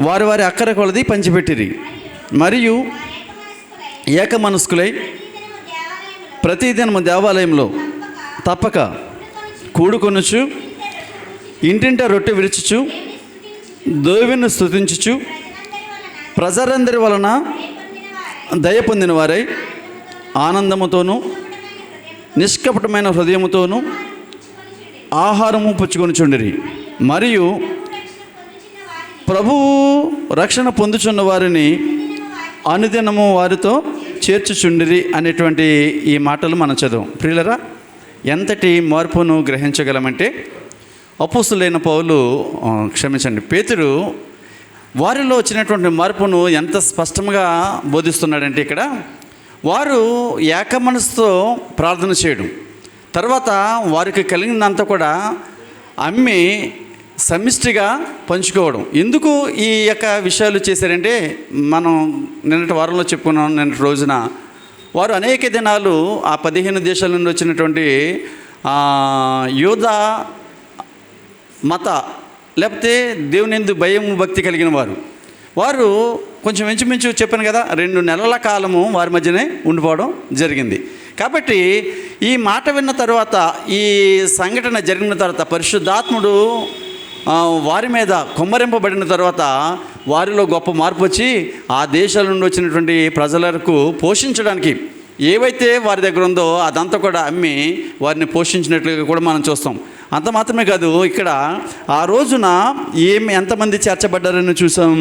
వారి వారి అక్కర కొలది పంచిపెట్టిరి. మరియు ఏక మనస్కులై ప్రతిదినము దేవాలయంలో తప్పక కూడుకొనుచు ఇంటింట రొట్టె విరుచుచు దేవుని స్తుతించుచు ప్రజలందరి వలన దయ పొందిన వారై ఆనందముతోనూ నిష్కపటమైన హృదయముతోనూ ఆహారము పుచ్చుకొనుచుండిరి. మరియు ప్రభువు రక్షణ పొందుచున్న వారిని అనుదినము వారితో చేర్చుచుండిరి అనేటువంటి ఈ మాటలు మనం చదువు. ప్రియులరా, ఎంతటి మార్పును గ్రహించగలమంటే అపోస్తలుడైన పౌలు పేతురు వారిలో వచ్చినటువంటి మార్పును ఎంత స్పష్టంగా బోధిస్తున్నాడంటే ఇక్కడ వారు ఏక మనసుతో ప్రార్థన చేయడం, తర్వాత వారికి కలిగినంత కూడా అమ్మి సమిష్టిగా పంచుకోవడం. ఎందుకు ఈ యొక్క విషయాలు చేశారంటే మనం నిన్నటి వారంలో చెప్పుకున్నాం. నిన్నటి రోజున వారు అనేక దినాలు ఆ 15 దేశాల నుండి వచ్చినటువంటి యూదా మత లేకపోతే దేవుని యందు భయం భక్తి కలిగిన వారు కొంచెం ఇంచుమించు చెప్పాను కదా, 2 నెలల కాలము వారి మధ్యనే ఉండిపోవడం జరిగింది. కాబట్టి ఈ మాట విన్న తర్వాత, ఈ సంఘటన జరిగిన తర్వాత పరిశుద్ధాత్ముడు వారి మీద కుమ్మరింపబడిన తర్వాత వారిలో గొప్ప మార్పు వచ్చి ఆ దేశాల నుండి వచ్చినటువంటి ప్రజలకు పోషించడానికి ఏవైతే వారి దగ్గర ఉందో అదంతా కూడా అమ్మి వారిని పోషించినట్లుగా కూడా మనం చూస్తాం. అంత మాత్రమే కాదు, ఇక్కడ ఆ రోజున ఎంతమంది చేర్చబడ్డారని చూసాం.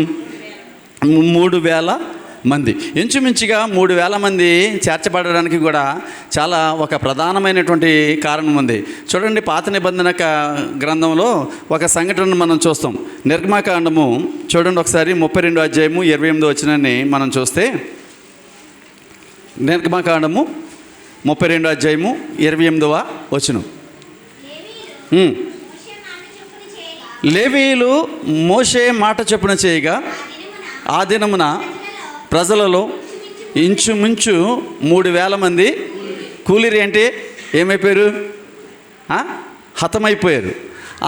3,000 మంది, ఇంచుమించుగా 3,000 మంది చేర్చబడడానికి కూడా చాలా ఒక ప్రధానమైనటువంటి కారణం ఉంది. చూడండి, పాత నిబంధన గ్రంథంలో ఒక సంఘటనను మనం చూస్తాం. నిర్గమకాండము చూడండి ఒకసారి, 32వ అధ్యాయము 28వ వచనాన్ని మనం చూస్తే, నిర్గమకాండము 32వ అధ్యాయము 28వ వచనం. లేవీయులు మోషే మాట చొప్పున చేయగా ఆ దినమున ప్రజలలో ఇంచుమించు 3,000 మంది కూలిరి అంటే ఏమైపోయారు? హతమైపోయారు.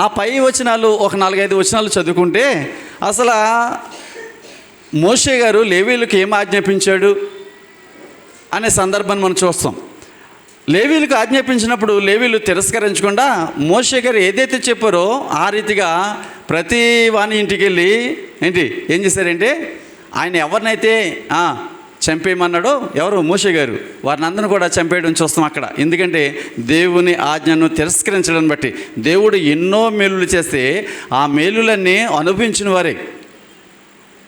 ఆ పై వచనాలు ఒక 4-5 వచనాలు చదువుకుంటే అసలు మోషే గారు లేవీయులకు ఏం ఆజ్ఞాపించాడు అనే సందర్భాన్ని మనం చూస్తాం. లేవీయులకు ఆజ్ఞాపించినప్పుడు లేవీయులు తిరస్కరించకుండా మోషే గారు ఏదైతే చెప్పారో ఆ రీతిగా ప్రతి వాని ఇంటికి వెళ్ళి ఏం చేశారంటే ఆయన ఎవరినైతే చంపేయమన్నాడో, ఎవరు? మోషే గారు, వారిని అందరిని కూడా చంపేయడం చూస్తాం అక్కడ. ఎందుకంటే దేవుని ఆజ్ఞను తిరస్కరించడం బట్టి దేవుడు ఎన్నో మేలులు చేస్తే ఆ మేలులన్నీ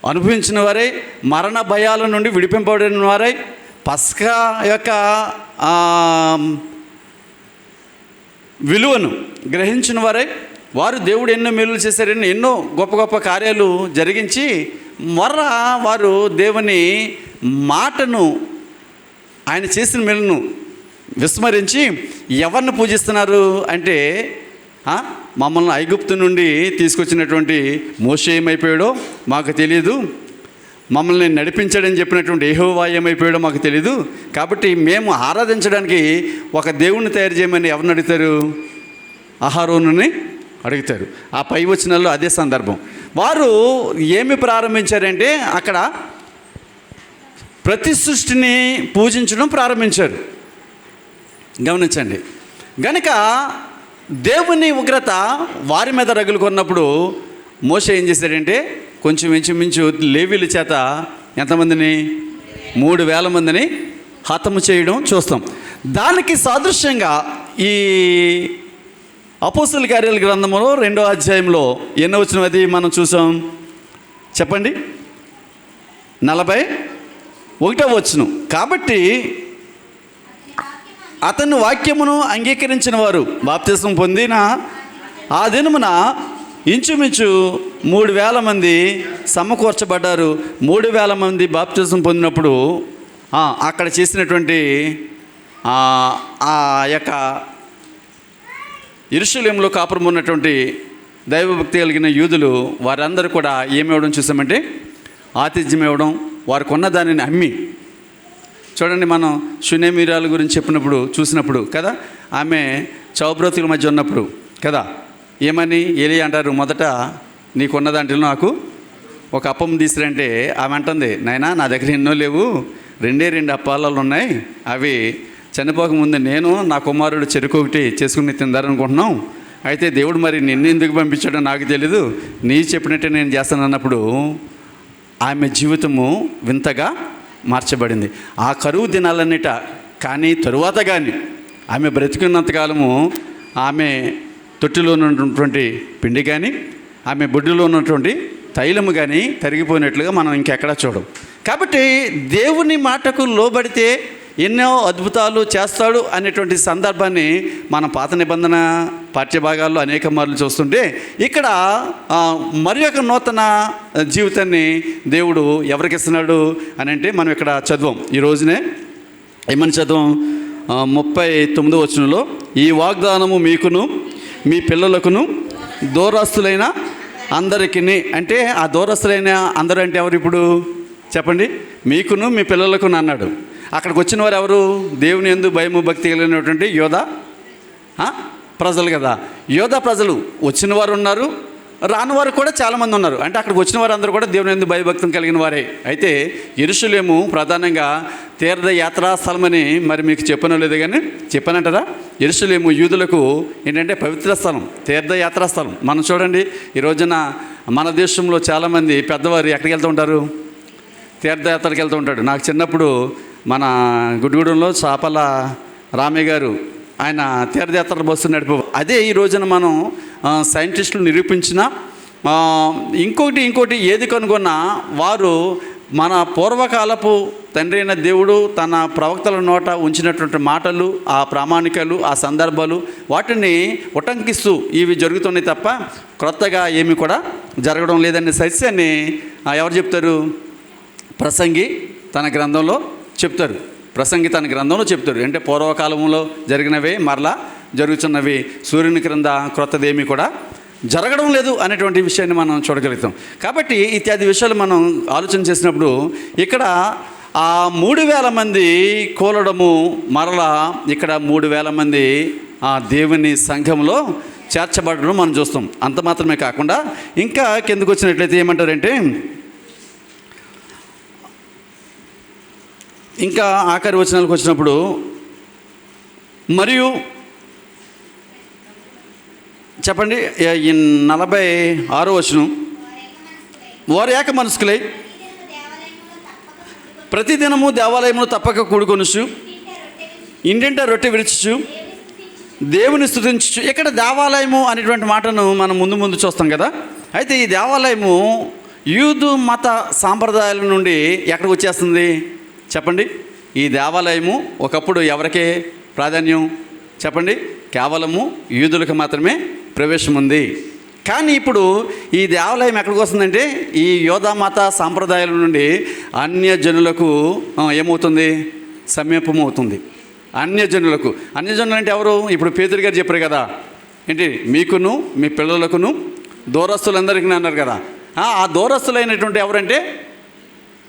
అనుభవించిన వారే మరణ భయాల నుండి విడిపింపబడిన వారై పస్కా యొక్క విలువను గ్రహించిన వారు దేవుడు ఎన్నో మేలులు చేశారని ఎన్నో గొప్ప గొప్ప కార్యాలు జరిగించి వారు దేవుని మాటను, ఆయన చేసిన మేలును విస్మరించి ఎవరిని పూజిస్తున్నారు అంటే మమ్మల్ని ఐగుప్తు నుండి తీసుకొచ్చినటువంటి మోషే ఏమైపోయాడో మాకు తెలియదు, మమ్మల్ని నడిపించాడని చెప్పినటువంటి యెహోవా ఏమైపోయాడో మాకు తెలీదు, కాబట్టి మేము ఆరాధించడానికి ఒక దేవుణ్ణి తయారు చేయమని ఎవరిని అడుగుతారు? అహరోనుని అడుగుతారు. ఆ పై వచనాల్లో అదే సందర్భం. వారు ఏమి ప్రారంభించారంటే అక్కడ ప్రతి సృష్టిని పూజించడం ప్రారంభించారు. గమనించండి. గనుక దేవుని ఉగ్రత వారి మీద రగులుకున్నప్పుడు మోషే ఏం చేశాడంటే కొంచెం ఇంచుమించు లేవీల చేత ఎంతమందిని? 3,000 మందిని హతము చేయడం చూస్తాం. దానికి సాదృశ్యంగా ఈ అపోస్తలుల కార్యాల గ్రంథంలో 2వ అధ్యాయంలో ఎన్నో వచనం అది మనం చూసాం చెప్పండి? 41వ వచనం. కాబట్టి అతని వాక్యమును అంగీకరించిన వారు బాప్తిస్మం పొందిన ఆ దినమున ఇంచుమించు 3,000 మంది సమకూర్చబడ్డారు. 3,000 మంది బాప్తిస్మం పొందినప్పుడు అక్కడ చేసినటువంటి ఆ యొక్క యెరూషలేములో కాపురం ఉన్నటువంటి దైవభక్తి కలిగిన యూదులు వారందరూ కూడా ఏమివ్వడం చూసామంటే ఆతిథ్యం ఇవ్వడం, వారికి ఉన్న దానిని అమ్మి. చూడండి, మనం షునేమీరాల గురించి చూసినప్పుడు కదా, ఆమె చౌబ్రోతుల మధ్య ఉన్నప్పుడు కదా ఏమని ఏలి అంటారు, మొదట నీకున్న దాంట్లో నాకు ఒక అప్పం తీసిరంటే ఆమె అంటుంది, నాయనా నా దగ్గర ఎన్నో లేవు, 2 అప్పాలు ఉన్నాయి, అవి చనిపోకముందు నేను నా కుమారుడు చెరుకు ఒకటి చేసుకుని తిందారనుకుంటున్నాం. అయితే దేవుడు మరి నిన్ను ఎందుకు పంపించాడో నాకు తెలీదు, నీ చెప్పినట్టే నేను చేస్తాను అన్నప్పుడు ఆమె జీవితము వింతగా మార్చబడింది. ఆ కరువు దినాలన్నిట కానీ తరువాత కానీ ఆమె బ్రతికున్నంతకాలము ఆమె తొట్టిలో ఉన్నటువంటి పిండి కానీ ఆమె బొడ్డులో ఉన్నటువంటి తైలము కానీ తరిగిపోయినట్లుగా మనం ఇంకెక్కడా చూడం. కాబట్టి దేవుని మాటకు లోబడితే ఎన్నో అద్భుతాలు చేస్తాడు అనేటువంటి సందర్భాన్ని మనం పాత నిబంధన పాఠ్యభాగాల్లో అనేక మార్లు చూస్తుంటే, ఇక్కడ మరి ఒక నూతన జీవితాన్ని దేవుడు ఎవరికి ఇస్తున్నాడు అని అంటే మనం ఇక్కడ చదువు ఈ రోజునే ఏమని చదువు 39వ వచనంలో, ఈ వాగ్దానము మీకును మీ పిల్లలకును దూరస్తులైన అందరికీ. అంటే ఆ దూరస్తులైన అందరూ అంటే ఎవరు ఇప్పుడు చెప్పండి? మీకును మీ పిల్లలకును అన్నాడు. అక్కడికి వచ్చిన వారు ఎవరు? దేవుని యందు భయము భక్తి కలిగినటువంటి యోధా ప్రజలు కదా. యోధా ప్రజలు వచ్చిన వారు ఉన్నారు, రాని వారు కూడా చాలామంది ఉన్నారు. అంటే అక్కడికి వచ్చిన వారు అందరూ కూడా దేవుని యందు భయభక్తం కలిగిన వారే. అయితే యెరూషలేము ప్రధానంగా తీర్థయాత్రా స్థలమని మరి మీకు చెప్పనో లేదు కానీ చెప్పానంటారా? యెరూషలేము యూదులకు ఏంటంటే పవిత్ర స్థలం, తీర్థయాత్రా స్థలం. మనం చూడండి ఈ రోజున మన దేశంలో చాలామంది పెద్దవారు ఎక్కడికి వెళ్తూ ఉంటారు? తీర్థయాత్రలకు వెళ్తూ ఉంటాడు. నాకు చిన్నప్పుడు మన గుడిగూడెంలో చాపల రామయ్య గారు ఆయన తీర్థయాత్ర బస్సు నడిపే. అదే ఈ రోజున మనం సైంటిస్టులు నిరూపించిన ఇంకోటి ఏది కనుగొన్నా వారు మన పూర్వకాలపు తండ్రి అయిన దేవుడు తన ప్రవక్తల నోట ఉంచినటువంటి మాటలు, ఆ ప్రామాణికలు, ఆ సందర్భాలు వాటిని ఉటంకిస్తూ ఇవి జరుగుతున్నాయి తప్ప క్రొత్తగా ఏమి కూడా జరగడం లేదనే సత్యాన్ని ఎవరు చెప్తారు? ప్రసంగి తన గ్రంథంలో చెప్తారు. అంటే పూర్వకాలంలో జరిగినవే మరలా జరుగుతున్నవి, సూర్యుని క్రింద క్రొత్తదేమీ కూడా జరగడం లేదు అనేటువంటి విషయాన్ని మనం చూడగలుగుతాం. కాబట్టి ఇత్యాది విషయాలు మనం ఆలోచన చేసినప్పుడు ఇక్కడ ఆ 3000 మంది కూలడము, మరలా ఇక్కడ 3000 మంది ఆ దేవుని సంఘంలో చేర్చబడడం మనం చూస్తాం. అంత మాత్రమే కాకుండా ఇంకా కిందకు వచ్చినట్లయితే ఏమంటారంటే, ఇంకా ఆఖరి వచనాలకు వచ్చినప్పుడు, మరియు చెప్పండి 46వ వచనం, వారు ఏక మనస్కులై ప్రతిదినము దేవాలయంలో తప్పక కూడుకొనుచు ఇంటింట రొట్టె విరుచుచు దేవుని స్తుతించుచు. ఇక్కడ దేవాలయము అనేటువంటి మాటను మనం ముందు చూస్తాం కదా. అయితే ఈ దేవాలయము యూదు మత సాంప్రదాయాల నుండి ఎక్కడికి వచ్చేస్తుంది చెప్పండి? ఈ దేవాలయము ఒకప్పుడు ఎవరికే ప్రాధాన్యం చెప్పండి? కేవలము యూదులకు మాత్రమే ప్రవేశం ఉంది. కానీ ఇప్పుడు ఈ దేవాలయం ఎక్కడికి వస్తుందంటే ఈ యోధా మత సాంప్రదాయాల నుండి అన్యజనులకు ఏమవుతుంది? సమీపమవుతుంది. అన్యజనులు అంటే ఎవరు? ఇప్పుడు పేతురు గారు చెప్పారు కదా, ఏంటి? మీకును మీ పిల్లలకును దూరస్తులందరికీ అన్నారు కదా. ఆ దూరస్తులైనటువంటి ఎవరంటే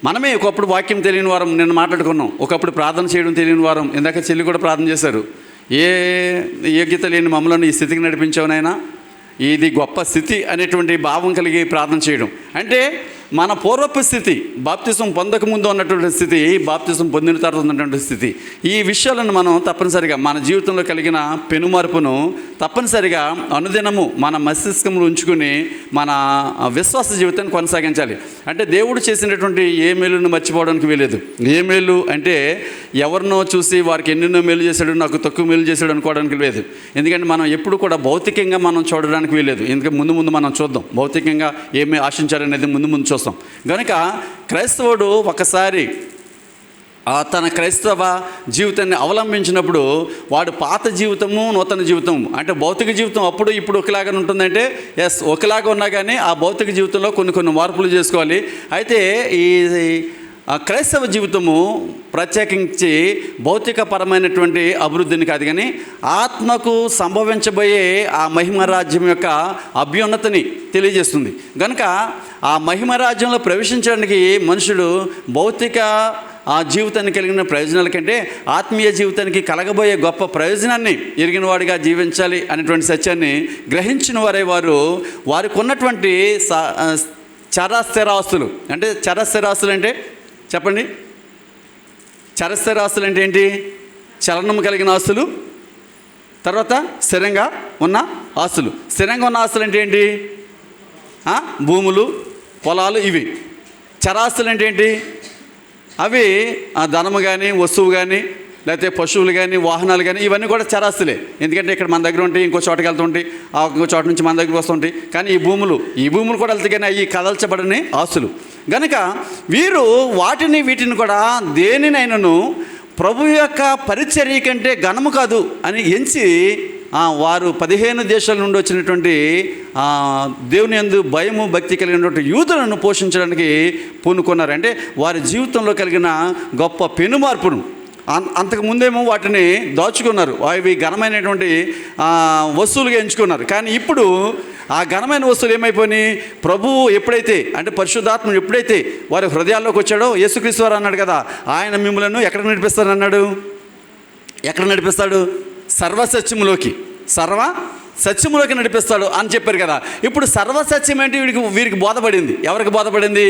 మనమే. ఒకప్పుడు వాక్యం తెలియని వారం, నిన్న మాట్లాడుకున్నాం. ఒకప్పుడు ప్రార్థన చేయడం తెలియని వారం. ఇందాక చెల్లి కూడా ప్రార్థన చేశారు. ఏ యోగ్యత లేని మమ్మల్ని ఈ స్థితికి నడిపించావు నాయనా, ఇది గొప్ప స్థితి అనేటువంటి భావం కలిగి ప్రార్థన చేయడం. అంటే మన పూర్వపు స్థితి, బాప్తిసం పొందకముందు ఉన్నటువంటి స్థితి, బాప్తిసం పొందిన తర్వాత ఉన్నటువంటి స్థితి, ఈ విషయాలను మనం తప్పనిసరిగా మన జీవితంలో కలిగిన పెనుమార్పును తప్పనిసరిగా అనుదినము మన మస్తిష్కంలో ఉంచుకుని మన విశ్వాస జీవితాన్ని కొనసాగించాలి. అంటే దేవుడు చేసినటువంటి ఏ మేలును మర్చిపోవడానికి వీలేదు. ఏ మేలు అంటే ఎవరినో చూసి వారికి ఎన్నెన్నో మేలు చేశాడు, నాకు తక్కువ మేలు చేశాడు అనుకోవడానికి లేదు. ఎందుకంటే మనం ఎప్పుడు కూడా భౌతికంగా మనం చూడడానికి వీలేదు. ఎందుకంటే ముందు మనం చూద్దాం, భౌతికంగా ఏమి ఆశించారనేది ముందు చూస్తాం. కనుక క్రైస్తవుడు ఒకసారి తన క్రైస్తవ జీవితాన్ని అవలంబించినప్పుడు వాడు పాత జీవితము, నూతన జీవితం, అంటే భౌతిక జీవితం అప్పుడు ఇప్పుడు ఒకలాగా ఉంటుందంటే ఎస్ ఒకలాగా ఉన్నా కానీ ఆ భౌతిక జీవితంలో కొన్ని మార్పులు చేసుకోవాలి. అయితే ఈ క్రైస్తవ జీవితము ప్రత్యేకించి భౌతికపరమైనటువంటి అభివృద్ధిని కాదు కానీ ఆత్మకు సంభవించబోయే ఆ మహిమరాజ్యం యొక్క అభ్యున్నతిని తెలియజేస్తుంది. కనుక ఆ మహిమరాజ్యంలో ప్రవేశించడానికి మనుషుడు భౌతిక జీవితాన్ని కలిగిన ప్రయోజనాల కంటే ఆత్మీయ జీవితానికి కలగబోయే గొప్ప ప్రయోజనాన్ని ఎరిగిన వాడిగా జీవించాలి అనేటువంటి సత్యాన్ని గ్రహించిన వారే వారికి ఉన్నటువంటి చరస్థిరాస్తులు. అంటే చరస్థిరాస్తులు అంటే చెప్పండి, చరస్థిరాస్తులు అంటే ఏంటి? చలనం కలిగిన ఆస్తులు, తర్వాత స్థిరంగా ఉన్న ఆస్తులు. స్థిరంగా ఉన్న ఆస్తులు అంటే ఏంటి? భూములు, పొలాలు. ఇవి చరాస్తులు అంటే ఏంటి? అవి ధనము కానీ, వస్తువు కానీ, లేకపోతే పశువులు కానీ, వాహనాలు కానీ, ఇవన్నీ కూడా చరాస్తులే. ఎందుకంటే ఇక్కడ మన దగ్గర ఉంటాయి, ఇంకో చోటకి వెళ్తుంటాయి, ఇంకో చోట నుంచి మన దగ్గరికి వస్తుంటాయి. కానీ ఈ భూములు కూడా వెళ్తాయి, కానీ అవి కదల్చబడని ఆస్తులు. కనుక వీరు వీటిని కూడా దేనినైనాను ప్రభు యొక్క పరిచర్య కంటే ఘనము కాదు అని ఎంచి వారు 15 దేశాల నుండి వచ్చినటువంటి దేవుని యందు భయము భక్తి కలిగినటువంటి యూదులను పోషించడానికి పూనుకున్నారు. అంటే వారి జీవితంలో కలిగిన గొప్ప పెనుమార్పును. అంతకుముందేమో వాటిని దాచుకున్నారు, అవి ఘనమైనటువంటి వస్తువులుగా ఎంచుకున్నారు. కానీ ఇప్పుడు ఆ ఘనమైన వస్తువులు ఏమైపోయినాయి? ప్రభువు ఎప్పుడైతే, అంటే పరిశుద్ధాత్ముడు ఎప్పుడైతే వారి హృదయాల్లోకి వచ్చాడో, యేసుక్రీస్తు వారు అన్నాడు కదా, ఆయన మిమ్మల్ని ఎక్కడ నడిపిస్తానన్నాడు? ఎక్కడ నడిపిస్తాడు? సర్వసత్యములోకి నడిపిస్తాడు అని చెప్పారు కదా. ఇప్పుడు సర్వసత్యం ఏంటి? వీరికి బోధపడింది. ఎవరికి బోధపడింది?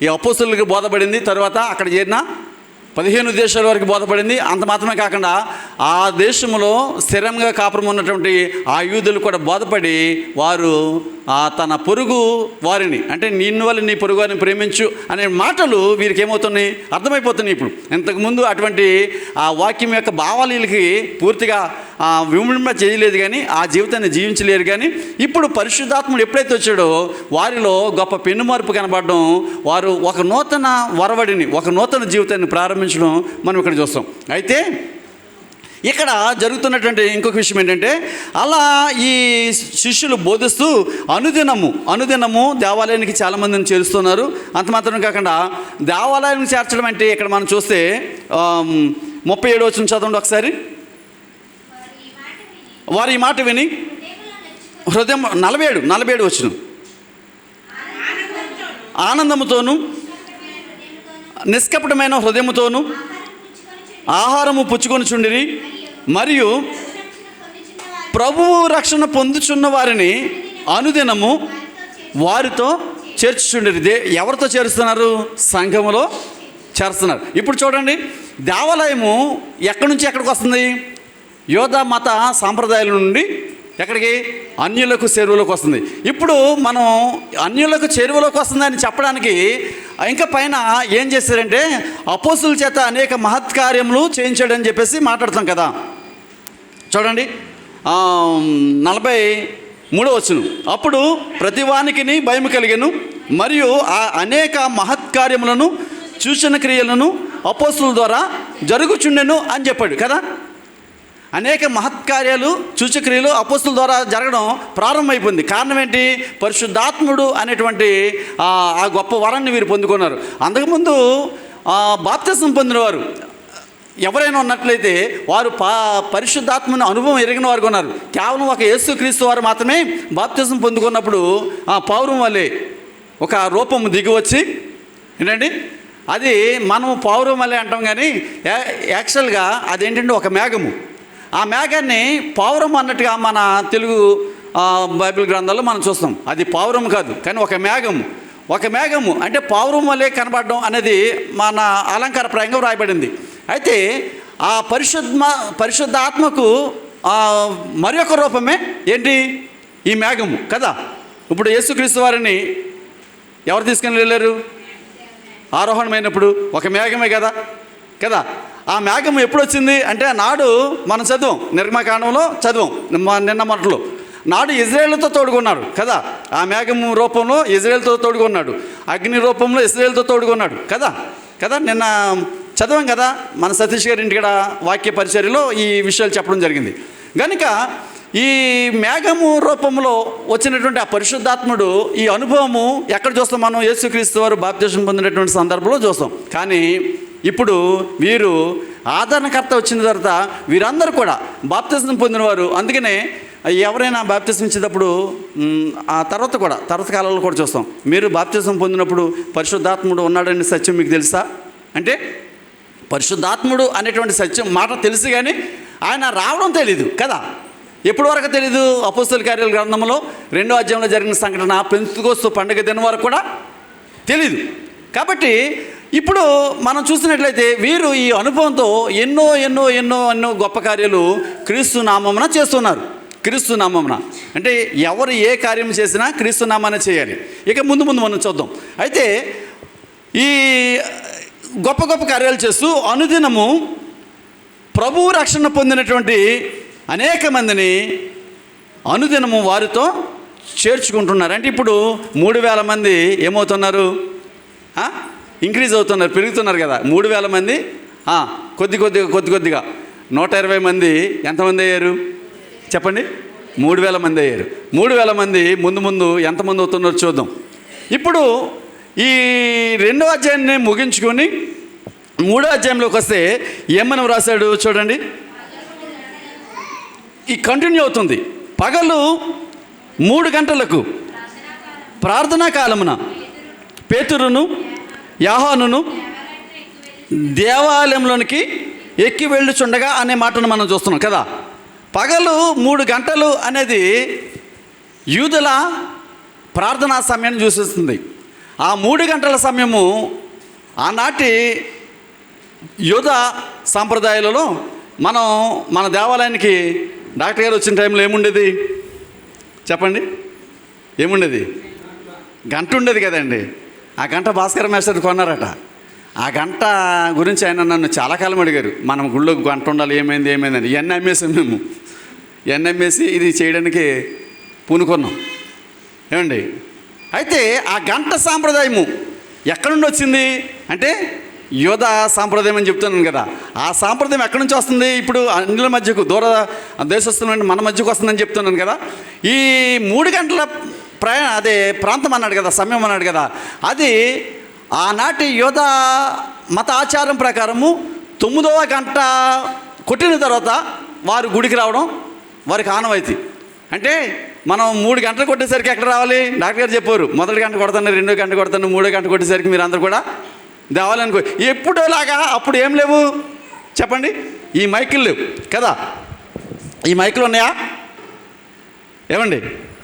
ఈ అపోస్తలులకు బోధపడింది. తర్వాత అక్కడ చేరిన 15 దేశాల వరకు బోధపడింది. అంత మాత్రమే కాకుండా ఆ దేశంలో స్థిరంగా కాపురం ఉన్నటువంటి ఆ యూదులు కూడా బోధపడి వారు తన పొరుగు వారిని, అంటే నిన్ను వల్ల నీ పొరుగు వారిని ప్రేమించు అనే మాటలు వీరికి ఏమవుతున్నాయి? అర్థమైపోతున్నాయి. ఇప్పుడు ఇంతకుముందు అటువంటి ఆ వాక్యం యొక్క భావాలకి పూర్తిగా విమర్శ చేయలేదు, కానీ ఆ జీవితాన్ని జీవించలేరు. కానీ ఇప్పుడు పరిశుద్ధాత్ముడు ఎప్పుడైతే వచ్చాడో వారిలో గొప్ప పెనుమార్పు కనబడడం, వారు ఒక నూతన వరవడిని, ఒక నూతన జీవితాన్ని ప్రారంభించడం మనం ఇక్కడ చూస్తాం. అయితే ఇక్కడ జరుగుతున్నటువంటి ఇంకొక విషయం ఏంటంటే, అలా ఈ శిష్యులు బోధిస్తూ అనుదినము దేవాలయానికి చాలామందిని చేరుస్తున్నారు. అంత మాత్రం కాకుండా దేవాలయానికి చేర్చడం అంటే ఇక్కడ మనం చూస్తే 37 వచనం చదవండి ఒకసారి. వారు ఈ మాట విని హృదయం 47 వచనం, ఆనందముతోను నిష్కపటమైన హృదయముతోను ఆహారము పుచ్చుకొనుచుండిరి, మరియు ప్రభువు రక్షణ పొందుచున్న వారిని అనుదినము వారితో చేర్చుచుండిరి. ఎవరితో చేరుస్తున్నారు? సంఘములో చేరుస్తున్నారు. ఇప్పుడు చూడండి, దేవాలయము ఎక్కడి నుంచి ఎక్కడికి వస్తుంది? యోధా మత సాంప్రదాయాల నుండి ఎక్కడికి? అన్యులకు చేరువలోకి వస్తుంది. ఇప్పుడు మనం అన్యులకు చేరువలోకి వస్తుందని చెప్పడానికి ఇంకా పైన ఏం చేశారంటే, అపోస్తుల చేత అనేక మహత్కార్యములు చేయించాడని చెప్పేసి మాట్లాడుతాం కదా. చూడండి 43వ వచనం, అప్పుడు ప్రతివానికిని భయం కలిగెను, మరియు ఆ అనేక మహత్కార్యములను సూచన క్రియలను అపోస్తుల ద్వారా జరుగుచుండెను అని చెప్పాడు కదా. అనేక మహత్కార్యాలు, సూచక్రియలు అపోస్తుల ద్వారా జరగడం ప్రారంభమైపోయింది. కారణం ఏంటి? పరిశుద్ధాత్ముడు అనేటువంటి ఆ గొప్ప వరాన్ని వీరు పొందుకున్నారు. అంతకుముందు బాప్తిసం పొందిన వారు ఎవరైనా ఉన్నట్లయితే వారు పరిశుద్ధాత్మని అనుభవం ఎరిగిన వారు ఉన్నారు. కేవలం ఒక యేసుక్రీస్తు వారు మాత్రమే బాప్తిసం పొందుకున్నప్పుడు పౌరం వల్లే ఒక రూపం దిగి వచ్చి, ఏంటండి అది మనం పౌరం వల్లే అంటాం, కానీ యాక్చువల్గా అదేంటంటే ఒక మేఘము. ఆ మేఘాన్ని పావురం అన్నట్టుగా మన తెలుగు బైబిల్ గ్రంథాల్లో మనం చూస్తాం. అది పావురం కాదు, కానీ ఒక మేఘము అంటే పావురం వల్లే కనబడడం అనేది మన అలంకారప్రాయంగా వ్రాయబడింది. అయితే ఆ పరిశుద్ధాత్మకు మరి ఒక రూపమే ఏంటి? ఈ మేఘము కదా. ఇప్పుడు యేసుక్రీస్తు వారిని ఎవరు తీసుకుని వెళ్ళారు? ఆరోహణమైనప్పుడు ఒక మేఘమే కదా. ఆ మేఘం ఎప్పుడు వచ్చింది అంటే, నాడు మనం చదువు నిర్గమకాండంలో నిన్న మొదట్లో నాడు ఇజ్రాయేలుతో తోడుకున్నాడు కదా. ఆ మేఘం రూపంలో ఇజ్రాయేలుతో తోడుకున్నాడు, అగ్ని రూపంలో ఇజ్రాయేలుతో తోడుకున్నాడు కదా. నిన్న చదవం కదా మన సతీష్ గారి ఇంటికాడ వాక్య పరిచర్యలో ఈ విషయాలు చెప్పడం జరిగింది. కనుక ఈ మేఘము రూపంలో వచ్చినటువంటి ఆ పరిశుద్ధాత్ముడు ఈ అనుభవము ఎక్కడ చూస్తాం? మనం యేసుక్రీస్తు వారు బాప్తిసం పొందినటువంటి సందర్భంలో చూస్తాం. కానీ ఇప్పుడు వీరు ఆదరణకర్త వచ్చిన తర్వాత వీరందరూ కూడా బాప్తిసం పొందినవారు. అందుకనే ఎవరైనా బాప్తిసం ఇచ్చేటప్పుడు ఆ తర్వాత కాలంలో కూడా చూస్తాం, మీరు బాప్తిసం పొందినప్పుడు పరిశుద్ధాత్ముడు ఉన్నాడని సత్యం మీకు తెలుసా అంటే, పరిశుద్ధాత్ముడు అనేటువంటి సత్యం మాట తెలుసు, కానీ ఆయన రావడం తెలీదు కదా. ఎప్పటి వరకు తెలీదు? అపోస్తల కార్యాల గ్రంథంలో 2వ అధ్యాయంలో జరిగిన సంఘటన పెంతెకొస్తు పండుగ దినం వరకు కూడా తెలీదు. కాబట్టి ఇప్పుడు మనం చూసినట్లయితే వీరు ఈ అనుభవంతో ఎన్నో ఎన్నో ఎన్నో ఎన్నో గొప్ప కార్యాలు క్రీస్తు నామమున చేస్తున్నారు. క్రీస్తు నామమున అంటే ఎవరు ఏ కార్యం చేసినా క్రీస్తు నామాన చేయాలి. ఇక ముందు ముందు మనం చూద్దాం. అయితే ఈ గొప్ప గొప్ప కార్యాలు చేస్తూ అనుదినము ప్రభువు రక్షణ పొందినటువంటి అనేక మందిని అనుదినము వారితో చేర్చుకుంటున్నారు. అంటే ఇప్పుడు 3,000 మంది ఏమవుతున్నారు? ఇంక్రీజ్ అవుతున్నారు, పెరుగుతున్నారు కదా. 3,000 మంది కొద్ది కొద్దిగా 120 మంది ఎంతమంది అయ్యారు చెప్పండి? 3,000 మంది అయ్యారు. 3,000 మంది ముందు ఎంతమంది అవుతున్నారో చూద్దాం. ఇప్పుడు ఈ 2వ అధ్యాయాన్ని ముగించుకొని 3వ అధ్యాయంలోకి వస్తే ఏమని వ్రాసాడు చూడండి. ఈ కంటిన్యూ అవుతుంది. పగలు 3 గంటలకు ప్రార్థనా కాలమున పేతురును యోహానును దేవాలయంలోనికి ఎక్కి వెళ్ళుచుండగా అనే మాటను మనం చూస్తున్నాం కదా. పగలు 3 గంటలు అనేది యూదుల ప్రార్థనా సమయాన్ని సూచిస్తుంది. ఆ 3 గంటల సమయము ఆనాటి యూద సాంప్రదాయాలలో మన దేవాలయానికి డాక్టర్ గారు వచ్చిన టైంలో ఏముండేది చెప్పండి? ఏముండేది? గంట ఉండేది కదండి. ఆ గంట భాస్కర మాస్టర్ కొన్నారట. ఆ గంట గురించి ఆయన నన్ను చాలా కాలం అడిగారు. మనం గుళ్ళో గంట ఉండాలి, ఏమైందని. ఇవన్నీ అమ్మేసాం మేము. ఇవన్నీ అమ్మేసి ఇది చేయడానికి పూనుకున్నాం ఏమండి. అయితే ఆ గంట సాంప్రదాయము ఎక్కడి నుండి వచ్చింది అంటే యోధ సాంప్రదాయం అని చెప్తున్నాను కదా. ఆ సాంప్రదాయం ఎక్కడి నుంచి వస్తుంది? ఇప్పుడు అన్యుల మధ్యకు దూర దేశస్తున్న మన మధ్యకు వస్తుందని చెప్తున్నాను కదా. ఈ 3 గంటల అదే ప్రాంతం అన్నాడు కదా, సమయం అన్నాడు కదా. అది ఆనాటి యోధ మత ఆచారం ప్రకారము 9వ గంట కొట్టిన తర్వాత వారు గుడికి రావడం వారికి ఆనవాయితీ. అంటే మనం 3 గంటలు కొట్టేసరికి ఎక్కడ రావాలి? డాక్టర్ గారు చెప్పారు, మొదటి గంట కొడతాను, 2వ గంట కొడతాను, 3వ గంట కొట్టేసరికి మీరు అందరూ కూడా దేవాలనుకో. ఎప్పుడోలాగా అప్పుడు ఏం లేవు చెప్పండి? ఈ మైకులు లేవు కదా. ఈ మైకులు ఉన్నాయా ఏమండి?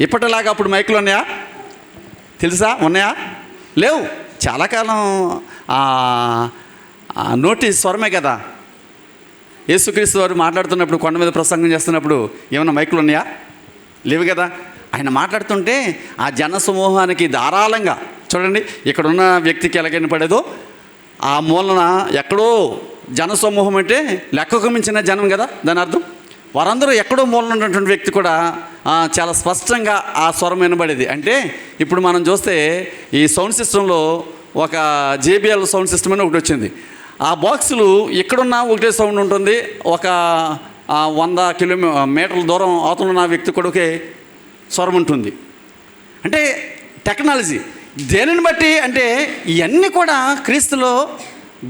ఇప్పటిలాగా అప్పుడు మైకులు ఉన్నాయా తెలుసా? ఉన్నాయా? లేవు. చాలా కాలం నోటి స్వరమే కదా. యేసుక్రీస్తు వారు మాట్లాడుతున్నప్పుడు, కొండ మీద ప్రసంగం చేస్తున్నప్పుడు ఏమన్నా మైకులు ఉన్నాయా? లేవు కదా. ఆయన మాట్లాడుతుంటే ఆ జన సమూహానికి ధారాళంగా చూడండి, ఇక్కడున్న వ్యక్తికి ఎలాగైనా పడేదో ఆ మూలన ఎక్కడో జన సమూహం అంటే లెక్కకు మించిన జనం కదా దాని అర్థం. వారందరూ ఎక్కడో మూలన ఉన్నటువంటి వ్యక్తి కూడా చాలా స్పష్టంగా ఆ స్వరం వినబడేది. అంటే ఇప్పుడు మనం చూస్తే ఈ సౌండ్ సిస్టంలో ఒక JBL సౌండ్ సిస్టమ్ అని ఒకటి వచ్చింది. ఆ బాక్సులు ఎక్కడున్నా ఒకటే సౌండ్ ఉంటుంది. ఒక 100 కిలోమీటర్ల దూరం అవతల వ్యక్తి కూడా ఒకే స్వరం ఉంటుంది. అంటే టెక్నాలజీ దేనిని బట్టి అంటే ఇవన్నీ కూడా క్రీస్తులో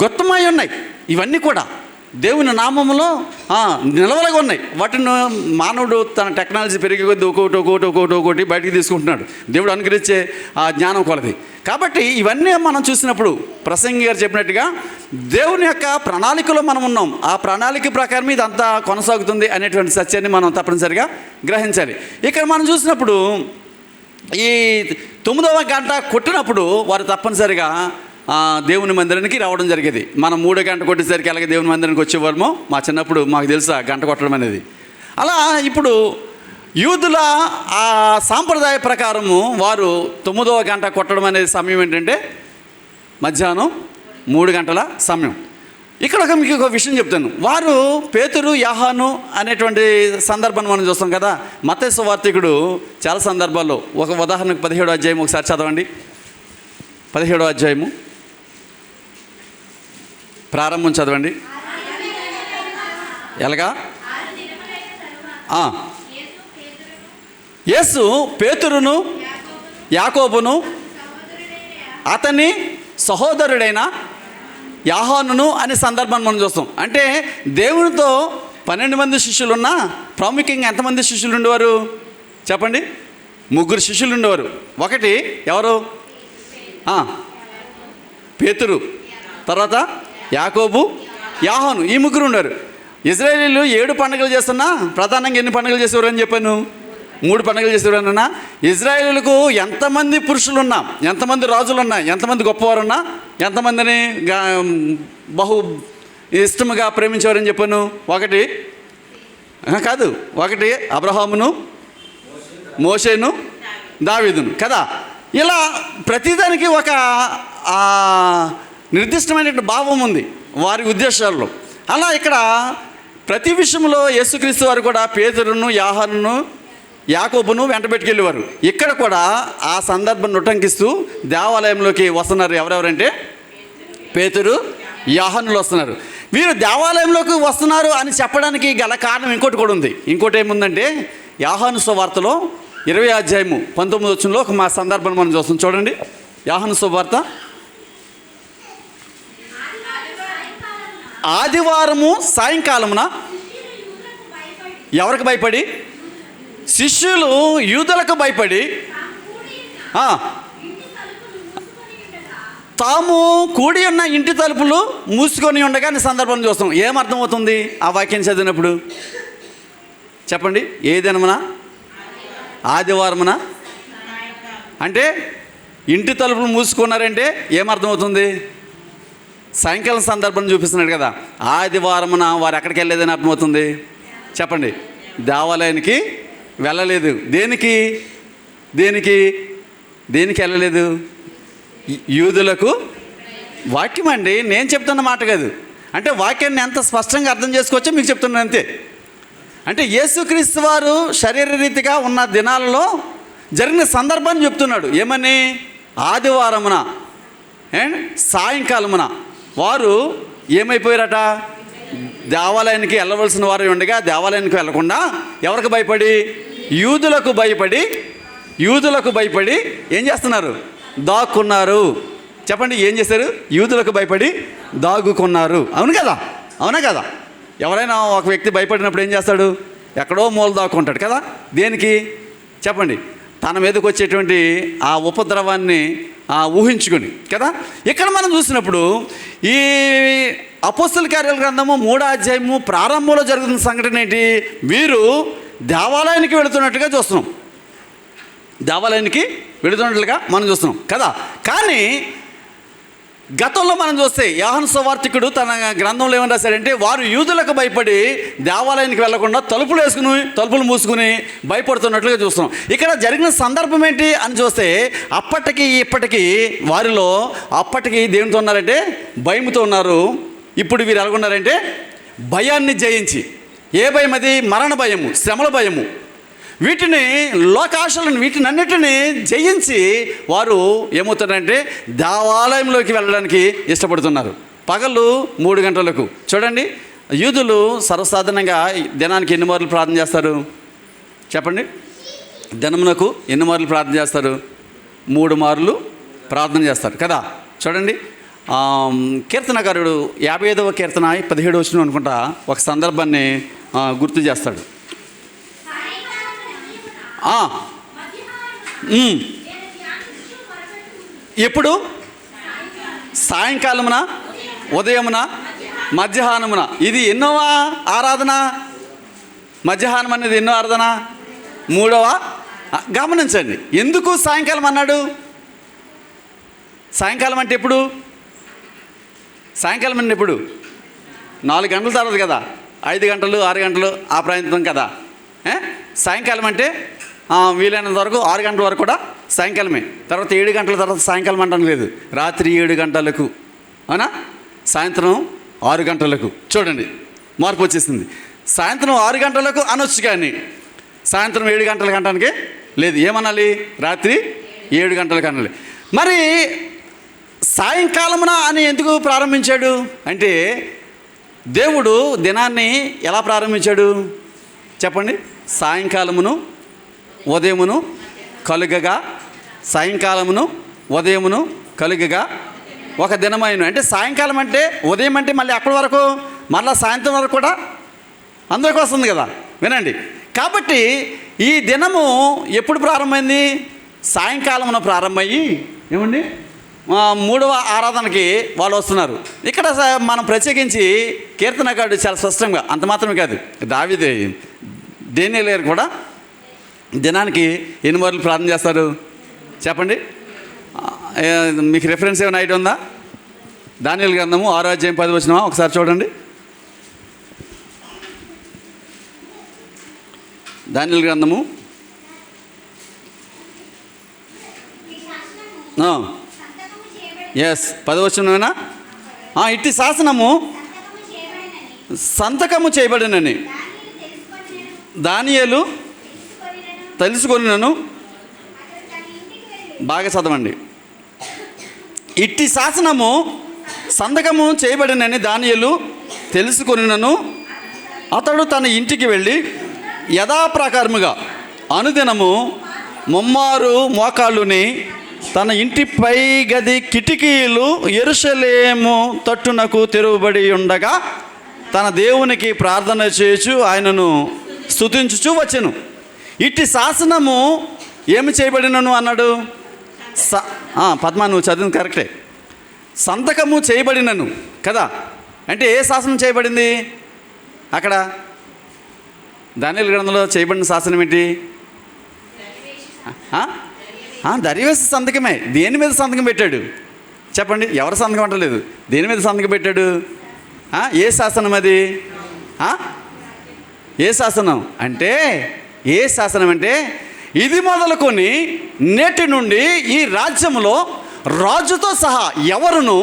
గొప్పమై ఉన్నాయి. ఇవన్నీ కూడా దేవుని నామములో నిలవలగా ఉన్నాయి. వాటిని మానవుడు తన టెక్నాలజీ పెరిగే కొద్దీ ఒక్కొక్కటి బయటికి తీసుకుంటున్నాడు, దేవుడు అనుగ్రహించే ఆ జ్ఞానం కొలది. కాబట్టి ఇవన్నీ మనం చూసినప్పుడు ప్రసంగి గారు చెప్పినట్టుగా దేవుని యొక్క ప్రణాళికలో మనం ఉన్నాం. ఆ ప్రణాళిక ప్రకారం ఇదంతా కొనసాగుతుంది అనేటువంటి సత్యాన్ని మనం తప్పనిసరిగా గ్రహించాలి. ఇక్కడ మనం చూసినప్పుడు ఈ 9వ గంట కొట్టినప్పుడు వారు తప్పనిసరిగా దేవుని మందిరానికి రావడం జరిగేది. మనం 3 గంట కొట్టేసరికి అలాగే దేవుని మందిరానికి వచ్చేవారమో మా చిన్నప్పుడు మాకు తెలుసా గంట కొట్టడం అనేది. అలా ఇప్పుడు యూదుల ఆ సాంప్రదాయ ప్రకారము వారు 9వ గంట కొట్టడం అనేది సమయం ఏంటంటే మధ్యాహ్నం 3 గంటల సమయం. ఇక్కడ మీకు ఒక విషయం చెప్తాను. వారు పేతురు యోహాను అనేటువంటి సందర్భాన్ని మనం చూస్తాం కదా. మత్తయి సువార్తికుడు చాలా సందర్భాల్లో ఒక ఉదాహరణకు 17వ అధ్యాయం ఒకసారి చదవండి. 17వ అధ్యాయము ప్రారంభం చదవండి. ఎలాగా? యేసు పేతురును యాకోబును అతని సహోదరుడైన యోహానును అనే సందర్భాన్ని మనం చూస్తాం. అంటే దేవునితో 12 మంది శిష్యులు ఉన్నా ప్రాముఖ్యంగా ఎంతమంది శిష్యులు ఉండేవారు చెప్పండి? 3 శిష్యులు ఉండేవారు. ఒకటి ఎవరు? పేతురు, తర్వాత యాకోబు, యోహాను, ఈ 3 ఉన్నారు. ఇజ్రాయేలీలు 7 పండుగలు చేస్తున్నా ప్రధానంగా ఎన్ని పండుగలు చేసేవారు అని చెప్పాను? 3 పండుగలు చేసేవారన్నా. ఇజ్రాయేలులకు ఎంతమంది పురుషులున్నా, ఎంతమంది రాజులున్నా, ఎంతమంది గొప్పవారున్నా, ఎంతమందిని బహు ఇష్టముగా ప్రేమించేవారని చెప్పాను? కాదు, ఒకటి అబ్రహామును, మోషేను, దావీదును కదా. ఇలా ప్రతిదానికి ఒక నిర్దిష్టమైనటువంటి భావం ఉంది వారి ఉద్దేశాల్లో. అలా ఇక్కడ ప్రతి విషయంలో యేసుక్రీస్తు వారు కూడా పేతురును, యోహానును, యాకోబును వెంట పెట్టుకెళ్ళేవారు. ఇక్కడ కూడా ఆ సందర్భాన్ని ఉటంకిస్తూ దేవాలయంలోకి వస్తున్నారు. ఎవరెవరంటే పేతురు, యోహానులు వస్తున్నారు. వీరు దేవాలయంలోకి వస్తున్నారు అని చెప్పడానికి గల కారణం ఇంకోటి కూడా ఉంది. ఇంకోటి ఏముందంటే యోహాను సువార్తలో 20వ అధ్యాయము 19వ వచనంలో ఒక మా సందర్భాన్ని మనం చూస్తాం. చూడండి, యోహాను సువార్త. ఆదివారము సాయంకాలమున ఎవరికి భయపడి? శిష్యులు యూదులకు భయపడి తాము కూడి ఉన్న ఇంటి తలుపులు మూసుకొని ఉండగా అనే సందర్భం చూస్తాం. ఏమర్థమవుతుంది ఆ వాక్యం చదివినప్పుడు? చెప్పండి. ఏ దినమున? ఆదివారమున. అంటే ఇంటి తలుపులు మూసుకున్నారంటే ఏమర్థమవుతుంది? సాయంకాలం సందర్భం చూపిస్తున్నాడు కదా. ఆదివారమున వారు ఎక్కడికి వెళ్ళలేదని అర్థమవుతుంది. చెప్పండి. దేవాలయానికి వెళ్ళలేదు. దేనికి దేనికి దేనికి వెళ్ళలేదు? యూదులకు. వాక్యం అండి, నేను చెప్తున్న మాట కాదు. అంటే వాక్యాన్ని ఎంత స్పష్టంగా అర్థం చేసుకోవచ్చో మీకు చెప్తున్నాను అంతే. అంటే యేసుక్రీస్తు వారు శరీరరీతిగా ఉన్న దినాలలో జరిగిన సందర్భాన్ని చెప్తున్నాడు. ఏమని? ఆదివారమున అండ్ సాయంకాలమున వారు ఏమైపోయారట? దేవాలయానికి వెళ్ళవలసిన వారు ఉండగా దేవాలయానికి వెళ్ళకుండా ఎవరికి భయపడి? యూదులకు భయపడి ఏం చేస్తున్నారు? దాక్కున్నారు. చెప్పండి, ఏం చేశారు? యూదులకు భయపడి దాగుకున్నారు. అవునా కదా? ఎవరైనా ఒక వ్యక్తి భయపడినప్పుడు ఏం చేస్తాడు? ఎక్కడో మూల దాక్కుంటాడు కదా. దేనికి? చెప్పండి. తన మీదకి వచ్చేటువంటి ఆ ఉపద్రవాన్ని ఊహించుకొని కదా. ఇక్కడ మనం చూసినప్పుడు ఈ అపోస్తల కార్యాల గ్రంథము 3వ అధ్యాయము ప్రారంభంలో జరుగుతున్న సంఘటన ఏంటి? వీరు దేవాలయానికి వెళుతున్నట్టుగా చూస్తున్నాం. దేవాలయానికి వెళుతున్నట్లుగా మనం చూస్తున్నాం కదా. కానీ గతంలో మనం చూస్తే యోహాను సువార్తికుడు తన గ్రంథంలో ఏమని రాశాడంటే, వారు యూదులకు భయపడి దేవాలయానికి వెళ్లకుండా తలుపులు మూసుకుని భయపడుతున్నట్లుగా చూస్తున్నాం. ఇక్కడ జరిగిన సందర్భం ఏంటి అని చూస్తే అప్పటికి ఇప్పటికీ వారిలో అప్పటికి దేనితో ఉన్నారంటే భయముతో ఉన్నారు. ఇప్పుడు వీరు ఎలాగున్నారంటే భయాన్ని జయించి. ఏ భయం అది? మరణ భయము, శ్రమల భయము, వీటిని లోకాశలను వీటినన్నిటిని జయించి వారు ఏమవుతారంటే దేవాలయంలోకి వెళ్ళడానికి ఇష్టపడుతున్నారు. పగలు 3 గంటలకు. చూడండి, యూదులు సర్వసాధారణంగా దినానికి ఎన్ని మార్లు ప్రార్థన చేస్తారు? చెప్పండి. దినమునకు ఎన్ని మార్లు ప్రార్థన చేస్తారు? 3 మార్లు ప్రార్థన చేస్తారు కదా. చూడండి, కీర్తనకారుడు 55వ కీర్తన 17వ వచనం అనుకుంటా ఒక సందర్భాన్ని గుర్తు చేస్తాడు. ఎప్పుడు? సాయంకాలమున, ఉదయమున, మధ్యాహ్నమున. ఇది ఎన్నోవ ఆరాధన? మధ్యాహ్నం అనేది ఎన్నో ఆరాధన? 3వ. గమనించండి, ఎందుకు సాయంకాలం అన్నాడు? సాయంకాలం అంటే ఎప్పుడు? సాయంకాలం అంటే ఎప్పుడు? 4 గంటల తర్వాత కదా. 5 గంటలు 6 గంటలు ఆ ప్రాంతం కదా. సాయంకాలం అంటే వీలైనంత వరకు 6 గంటల వరకు కూడా సాయంకాలమే. తర్వాత 7 గంటల తర్వాత సాయంకాలం అంటాను లేదు. రాత్రి 7 గంటలకు, అవునా? సాయంత్రం 6 గంటలకు. చూడండి, మార్పు వచ్చేసింది. సాయంత్రం 6 గంటలకు అనొచ్చు, కానీ సాయంత్రం 7 గంటలకు అనడానికి లేదు. ఏమనాలి? రాత్రి 7 గంటలకు అనాలి. మరి సాయంకాలమున అని ఎందుకు ప్రారంభించాడు అంటే, దేవుడు దినాన్ని ఎలా ప్రారంభించాడు చెప్పండి? సాయంకాలమును ఉదయమును కలుగగా, సాయంకాలమును ఉదయమును కలుగగా ఒక దినమైన. అంటే సాయంకాలం అంటే ఉదయం అంటే మళ్ళీ అక్కడి వరకు, మళ్ళీ సాయంత్రం వరకు కూడా అందరికి వస్తుంది కదా. వినండి, కాబట్టి ఈ దినము ఎప్పుడు ప్రారంభమైంది? సాయంకాలమున ప్రారంభమయ్యి ఏమండి 3వ ఆరాధనకి వాళ్ళు వస్తున్నారు. ఇక్కడ మనం ప్రత్యేకించి కీర్తనకారుడు చాలా స్పష్టంగా, అంత మాత్రమే కాదు, దావీదు, డేనియేలు గారు కూడా దినానికి ఎన్ని మార్లు ప్రార్థన చేస్తారు చెప్పండి? మీకు రెఫరెన్స్ ఏమైనా ఐడియా ఉందా? దానియేలు గ్రంథము 6వ అధ్యాయం 10వ వచనం ఒకసారి చూడండి. దానియేలు గ్రంథము 10వ వచనమేనా? ఇట్టి శాసనము సంతకము చేయబడినని దానియేలు తెలుసుకొనినను. బాగా చదవండి. ఇట్టి శాసనము సంతకము చేయబడినని దానియేలు తెలుసుకొనినను. అతడు తన ఇంటికి వెళ్ళి యథాప్రకారముగా అనుదినము ముమ్మారు మోకాళ్ళుని తన ఇంటి పై గది కిటికీలు యెరూషలేము తట్టునకు తెరువబడి ఉండగా తన దేవునికి ప్రార్థన చేయుచు ఆయనను స్తుతించుచు వచ్చెను. ఇట్టి శాసనము ఏమి చేయబడినను అన్నాడు? పద్మా, నువ్వు చదివింది కరెక్టే. సంతకము చేయబడినను కదా. అంటే ఏ శాసనం చేయబడింది అక్కడ? దానియేలు గ్రంథంలో చేయబడిన శాసనం ఏంటి? దర్యావేషు సంతకమే. దేని మీద సంతకం పెట్టాడు చెప్పండి? ఎవరి సంతకం అంటలేదు, దేని మీద సంతకం పెట్టాడు? ఏ శాసనం అది? ఏ శాసనం అంటే? ఏ శాసనం అంటే ఇది మొదలుకొని నేటి నుండి ఈ రాజ్యంలో రాజుతో సహా ఎవరును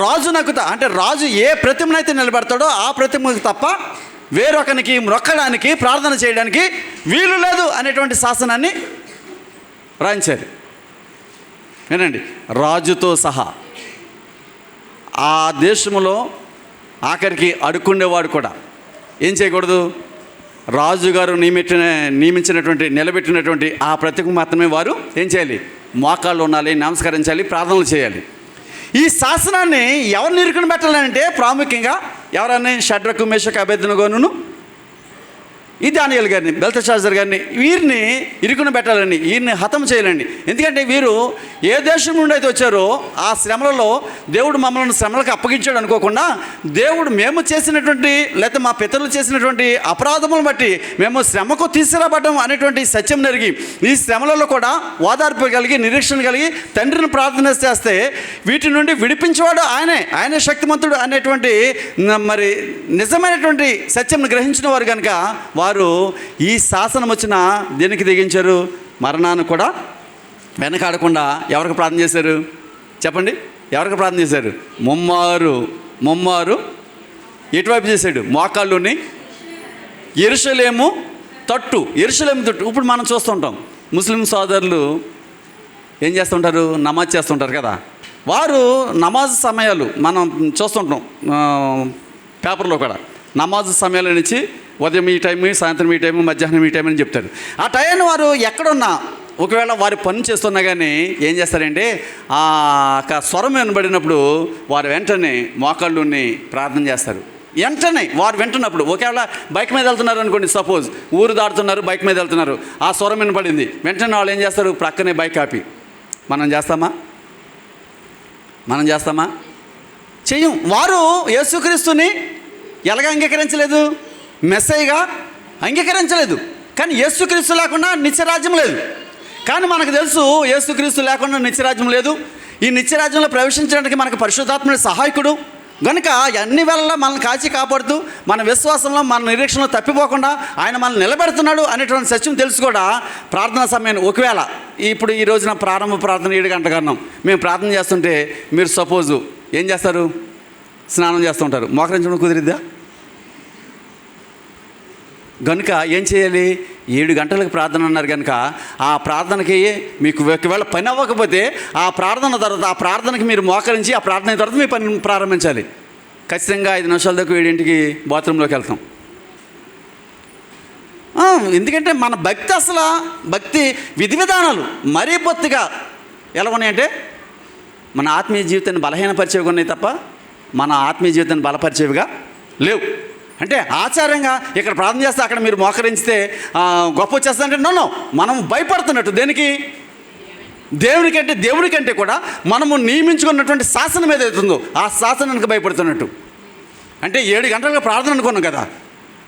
రాజునకు అంటే రాజు ఏ ప్రతిమనైతే నిలబెడతాడో ఆ ప్రతిమకు తప్ప వేరొకనికి మొక్కడానికి ప్రార్థన చేయడానికి వీలు లేదు అనేటువంటి శాసనాన్ని రాయించారు. వినండి, రాజుతో సహా. ఆ దేశంలో ఆఖరికి అడుక్కుండేవాడు కూడా ఏం చేయకూడదు? రాజుగారు నియమించినటువంటి నిలబెట్టినటువంటి ఆ ప్రతిమ మాత్రమే వారు ఏం చేయాలి? మోకాళ్ళు ఉండాలి, నమస్కరించాలి, ప్రార్థనలు చేయాలి. ఈ శాసనాన్ని ఎవరు నిరుకుని పెట్టాలంటే ప్రాముఖ్యంగా ఎవరన్నా షడ్రకు మేషకు అబేద్నెగోను ఈ దానియేలు గారిని, బెల్తెషాజర్ గారిని, వీరిని ఇరుకుని పెట్టాలండి, వీరిని హతం చేయాలండి. ఎందుకంటే వీరు ఏ దేశం నుండి అయితే వచ్చారో ఆ శ్రమలలో దేవుడు మమ్మల్ని శ్రమలకు అప్పగించాడు అనుకోకుండా, దేవుడు మేము చేసినటువంటి లేకపోతే మా పితరులు చేసినటువంటి అపరాధములను బట్టి మేము శ్రమకు తీసుకురాబడ్డం అనేటువంటి సత్యం నెరిగి ఈ శ్రమలలో కూడా ఓదార్పు కలిగి నిరీక్షణ కలిగి తండ్రిని ప్రార్థన చేస్తే వీటి నుండి విడిపించేవాడు ఆయనే శక్తిమంతుడు అనేటువంటి మరి నిజమైనటువంటి సత్యంను గ్రహించిన వారు కనుక వారు ఈ శాసనం వచ్చిన దేనికి తెగించారు? మరణాన్ని కూడా వెనకాడకుండా ఎవరికి ప్రార్థన చేశారు చెప్పండి? ఎవరికి ప్రార్థన చేశారు? ముమ్మారు ఎటువైపు చేశాడు? మోకాళ్ళుని యెరూషలేము తట్టు. ఇప్పుడు మనం చూస్తుంటాం ముస్లిం సోదరులు ఏం చేస్తుంటారు? నమాజ్ చేస్తుంటారు కదా. వారు నమాజ్ సమయాలు మనం చూస్తుంటాం పేపర్లో కూడా. నమాజ్ సమయాల నుంచి ఉదయం ఈ టైం, సాయంత్రం ఈ టైం, మధ్యాహ్నం ఈ టైం అని చెప్తారు. ఆ టైంని వారు ఎక్కడున్నా ఒకవేళ వారి పని చేస్తున్నా కానీ ఏం చేస్తారంటే ఆ స్వరం వినబడినప్పుడు వారు వెంటనే మోకాళ్ళుని ప్రార్థన చేస్తారు. వెంటనే వారు వింటున్నప్పుడు ఒకవేళ బైక్ మీద వెళ్తున్నారు అనుకోండి, సపోజ్ ఊరు దాటుతున్నారు, బైక్ మీద వెళ్తున్నారు, ఆ స్వరం వినపడింది, వెంటనే వాళ్ళు ఏం చేస్తారు? ప్రక్కనే బైక్ ఆపి. మనం చేస్తామా? చెయ్యం. వారు యేసుక్రీస్తుని ఎలాగ అంగీకరించలేదు? మెస్సయ్యగా అంగీకరించలేదు. కానీ యేసుక్రీస్తు లేకుండా నిత్యరాజ్యం లేదు. కానీ మనకు తెలుసు యేసుక్రీస్తు లేకుండా నిత్యరాజ్యం లేదు. ఈ నిత్యరాజ్యంలో ప్రవేశించడానికి మనకు పరిశుద్ధాత్ముడి సహాయకుడు కనుక అన్ని వేళలా మనల్ని కాచి కాపాడుతూ మన విశ్వాసంలో మన నిరీక్షణలో తప్పిపోకుండా ఆయన మనల్ని నిలబెడుతున్నాడు అనేటువంటి సత్యం తెలుసు కూడా ప్రార్థనా సమయాన్ని ఒకవేళ ఇప్పుడు ఈ రోజున ప్రారంభ ప్రార్థన 7 గంటల కారణం మేము ప్రార్థన చేస్తుంటే మీరు సపోజు ఏం చేస్తారు? స్నానం చేస్తూ ఉంటారు. మోకరించడం కుదిరిద్దా? కనుక ఏం చేయాలి? 7 గంటలకు ప్రార్థన అన్నారు కనుక ఆ ప్రార్థనకి మీకు ఒకవేళ పని అవ్వకపోతే ఆ ప్రార్థన తర్వాత ఆ ప్రార్థనకి మీరు మోకరించి ఆ ప్రార్థన తర్వాత మీ పని ప్రారంభించాలి. ఖచ్చితంగా 5 నిమిషాల దాకా 7ంటికి బాత్రూంలోకి వెళ్తాం. ఎందుకంటే మన భక్తి అసలు భక్తి విధి విధానాలు మరీ బొత్తిగా ఎలా ఉన్నాయంటే మన ఆత్మీయ జీవితాన్ని బలహీనపరిచేవి ఉన్నాయి తప్ప మన ఆత్మీయ జీవితాన్ని బలపరిచేవిగా లేవు. అంటే ఆచారంగా ఇక్కడ ప్రార్థన చేస్తే అక్కడ మీరు మోకరించితే గొప్ప వచ్చేస్తుందంటే నన్ను మనం భయపడుతున్నట్టు. దేనికి? దేవునికంటే కూడా మనము నియమించుకున్నటువంటి శాసనం ఏదైతుందో ఆ శాసనానికి భయపడుతున్నట్టు. అంటే 7 గంటలుగా ప్రార్థన అనుకున్నాం కదా,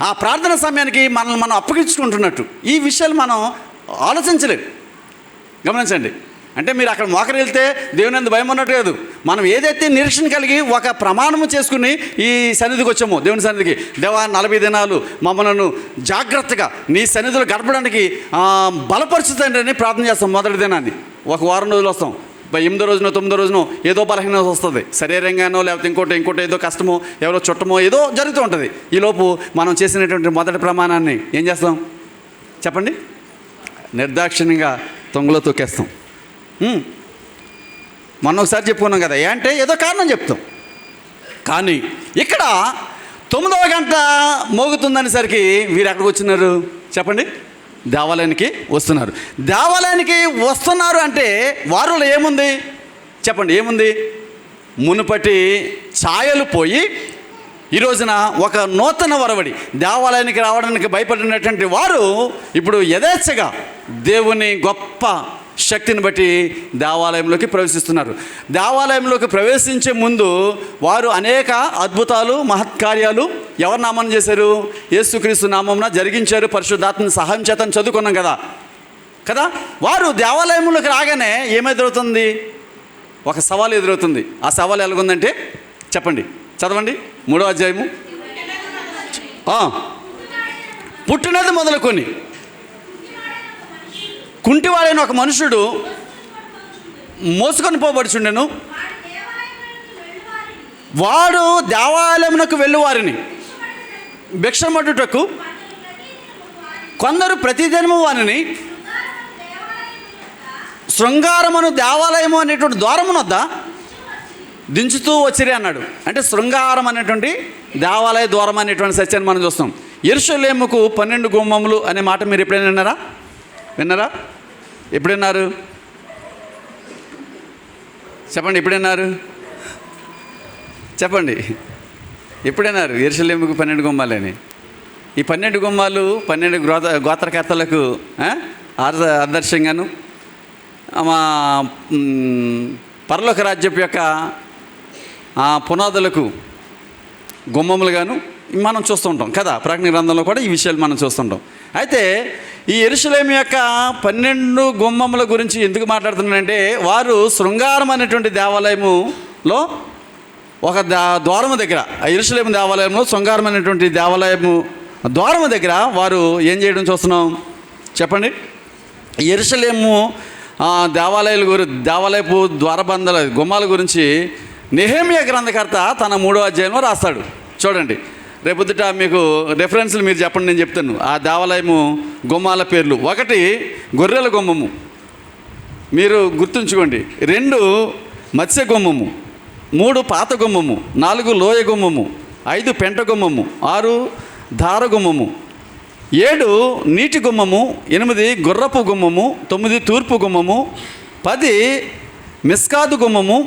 ఆ ప్రార్థన సమయానికి మనల్ని మనం అప్పగించుకుంటున్నట్టు. ఈ విషయాలు మనం ఆలోచించలేదు. గమనించండి. అంటే మీరు అక్కడ మోకరి వెళ్తే దేవుని యందు భయం ఉన్నట్టు కాదు. మనం ఏదైతే నిరీక్షణ కలిగి ఒక ప్రమాణము చేసుకుని ఈ సన్నిధికి వచ్చామో, దేవుని సన్నిధికి, దేవా 40 దినాలు మమ్మల్ని జాగ్రత్తగా నీ సన్నిధిలో గడపడానికి బలపరుచుతండి ప్రార్థన చేస్తాం. మొదటి దినాన్ని ఒక వారం రోజులు వస్తాం, 8వ రోజునో 9వ రోజునో ఏదో బలహీనత వస్తుంది, శరీరంగానో లేకపోతే ఇంకోటి ఏదో కష్టమో ఎవరో చుట్టమో ఏదో జరుగుతూ ఉంటుంది. ఈలోపు మనం చేసినటువంటి మొదటి ప్రమాణాన్ని ఏం చేస్తాం చెప్పండి? నిర్దాక్షిణ్యంగా తొంగలో తొక్కేస్తాం. మొన్న ఒకసారి చెప్పుకున్నాం కదా, అంటే ఏదో కారణం చెప్తాం. కానీ ఇక్కడ 9వ గంట మోగుతుందనేసరికి వీరు ఎక్కడికి వచ్చినారు చెప్పండి? దేవాలయానికి వస్తున్నారు. దేవాలయానికి వస్తున్నారు అంటే వారిలో ఏముంది చెప్పండి? ఏముంది? మునుపటి ఛాయలు పోయి ఈ రోజున ఒక నూతన వరవడి, దేవాలయానికి రావడానికి భయపడినటువంటి వారు ఇప్పుడు యథేచ్ఛగా దేవుని గొప్ప శక్తిని బట్టి దేవాలయంలోకి ప్రవేశిస్తున్నారు. దేవాలయంలోకి ప్రవేశించే ముందు వారు అనేక అద్భుతాలు, మహత్కార్యాలు ఎవరి నామం చేశారు? యేసుక్రీస్తు నామమున జరిగించారు. పరిశుద్ధాత్మ సహాయం చేత చదువుకున్నాం కదా. వారు దేవాలయంలోకి రాగానే ఏమెదురవుతుంది? ఒక సవాలు ఎదురవుతుంది. ఆ సవాలు ఎలాగుందంటే చెప్పండి, చదవండి 3వ అధ్యాయము. పుట్టినది మొదలుకొని కుంటివాడైన ఒక మనుషుడు మోసుకొని పోబడుచుండెను. వాడు దేవాలయమునకు వెళ్ళువారిని భిక్షమట్టుటకు కొందరు ప్రతిదినము వారిని శృంగారమును దేవాలయము అనేటువంటి ద్వారమునొద్ద దించుతూ వచ్చిరి అన్నాడు. అంటే శృంగారం అనేటువంటి దేవాలయ ద్వారం అనేటువంటి సత్యాన్ని మనం చూస్తాం. యెరూషలేముకు 12 గుమ్మములు అనే మాట మీరు ఎప్పుడైనా విన్నారా? ఎప్పుడు విన్నారు చెప్పండి? ఎప్పుడు విన్నారు చెప్పండి? ఎప్పుడు విన్నారు యెరూషలేముకు 12 గుమ్మాలని? ఈ 12 గుమ్మాలు 12 గోత్రకర్తలకు ఆదర్శంగాను మా పరలోక రాజ్యపు యొక్క పునాదులకు గుమ్మములుగాను మనం చూస్తుంటాం కదా. ప్రకటన గ్రంథంలో కూడా ఈ విషయాలు మనం చూస్తుంటాం. అయితే ఈ యెరూషలేము యొక్క 12 గుమ్మముల గురించి ఎందుకు మాట్లాడుతున్నానంటే, వారు శృంగారం అనేటువంటి దేవాలయములో ఒక ద్వారము దగ్గర, ఆ యెరూషలేము దేవాలయంలో శృంగారం అనేటువంటి దేవాలయము ద్వారము దగ్గర వారు ఏం చేయడం చూస్తున్నాం చెప్పండి? యెరూషలేము దేవాలయపు ద్వారబంధాల గుమ్మాల గురించి నెహెమ్యా గ్రంథకర్త తన 3వ అధ్యాయంలో రాస్తాడు. చూడండి, రేపొద్దుట మీకు రెఫరెన్స్లు మీరు చెప్పండి, నేను చెప్తాను. ఆ దేవాలయము గుమ్మాల పేర్లు: 1 గొర్రెల గుమ్మము, మీరు గుర్తుంచుకోండి. 2 మత్స్య గుమ్మము, 3 పాత గుమ్మము, 4 లోయ గుమ్మము, 5 పెంట గుమ్మము, 6 దార గుమ్మము, 7 నీటి గుమ్మము, 8 గుర్రపు గుమ్మము, 9 తూర్పు గుమ్మము, 10 మిస్కాదు గుమ్మము,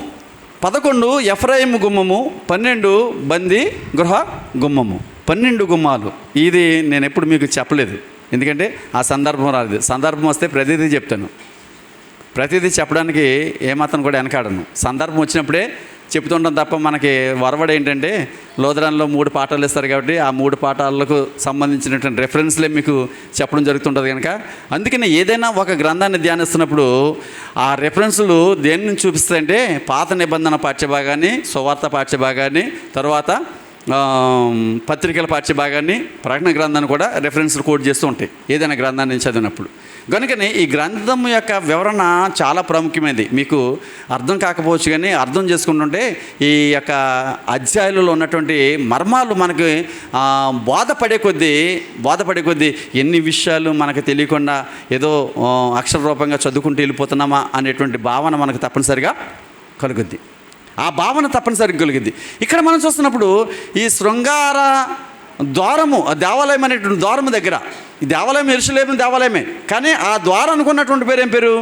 11 ఎఫ్రాయిము గుమ్మము, 12 బందీ గృహ గుమ్మము. 12 గుమ్మాలు. ఇది నేను ఎప్పుడు మీకు చెప్పలేదు, ఎందుకంటే ఆ సందర్భం రాలేదు. సందర్భం వస్తే ప్రతిదీ చెప్తాను. ప్రతిదీ చెప్పడానికి ఏమాత్రం కూడా వెనకాడను. సందర్భం వచ్చినప్పుడే చెప్తుంటాం తప్ప మనకి వరవడి ఏంటంటే లోదరాన్లో 3 పాఠాలు ఇస్తారు కాబట్టి ఆ 3 పాఠాలకు సంబంధించినటువంటి రెఫరెన్స్లే మీకు చెప్పడం జరుగుతుంటుంది కనుక, అందుకని ఏదైనా ఒక గ్రంథాన్ని ధ్యానిస్తున్నప్పుడు ఆ రెఫరెన్సులు దేని నుంచి చూపిస్తాయంటే పాత నిబంధన పాఠ్యభాగాన్ని, సువార్త పాఠ్యభాగాన్ని, తర్వాత పత్రికల పాఠ్యభాగాన్ని, ప్రకటన గ్రంథాన్ని కూడా రెఫరెన్స్లు కోట్ చేస్తూ ఉంటాయి ఏదైనా గ్రంథాన్ని చదివినప్పుడు. కనుకనే ఈ గ్రంథం యొక్క వివరణ చాలా ప్రాముఖ్యమైనది. మీకు అర్థం కాకపోవచ్చు, కానీ అర్థం చేసుకుంటుంటే ఈ యొక్క అధ్యాయులలో ఉన్నటువంటి మర్మాలు మనకి బోధపడే కొద్దీ ఎన్ని విషయాలు మనకు తెలియకుండా ఏదో అక్షర రూపంగా చదువుకుంటూ వెళ్ళిపోతున్నామా అనేటువంటి భావన మనకు తప్పనిసరిగా కలుగుద్ది. ఆ భావన తప్పనిసరిగా కలిగింది. ఇక్కడ మనం చూస్తున్నప్పుడు ఈ శృంగార ద్వారము, దేవాలయం అనేటువంటి ద్వారము దగ్గర, ఈ దేవాలయం యెరూషలేము దేవాలయమే, కానీ ఆ ద్వారం అనుకున్నటువంటి పేరు ఏం పేరు?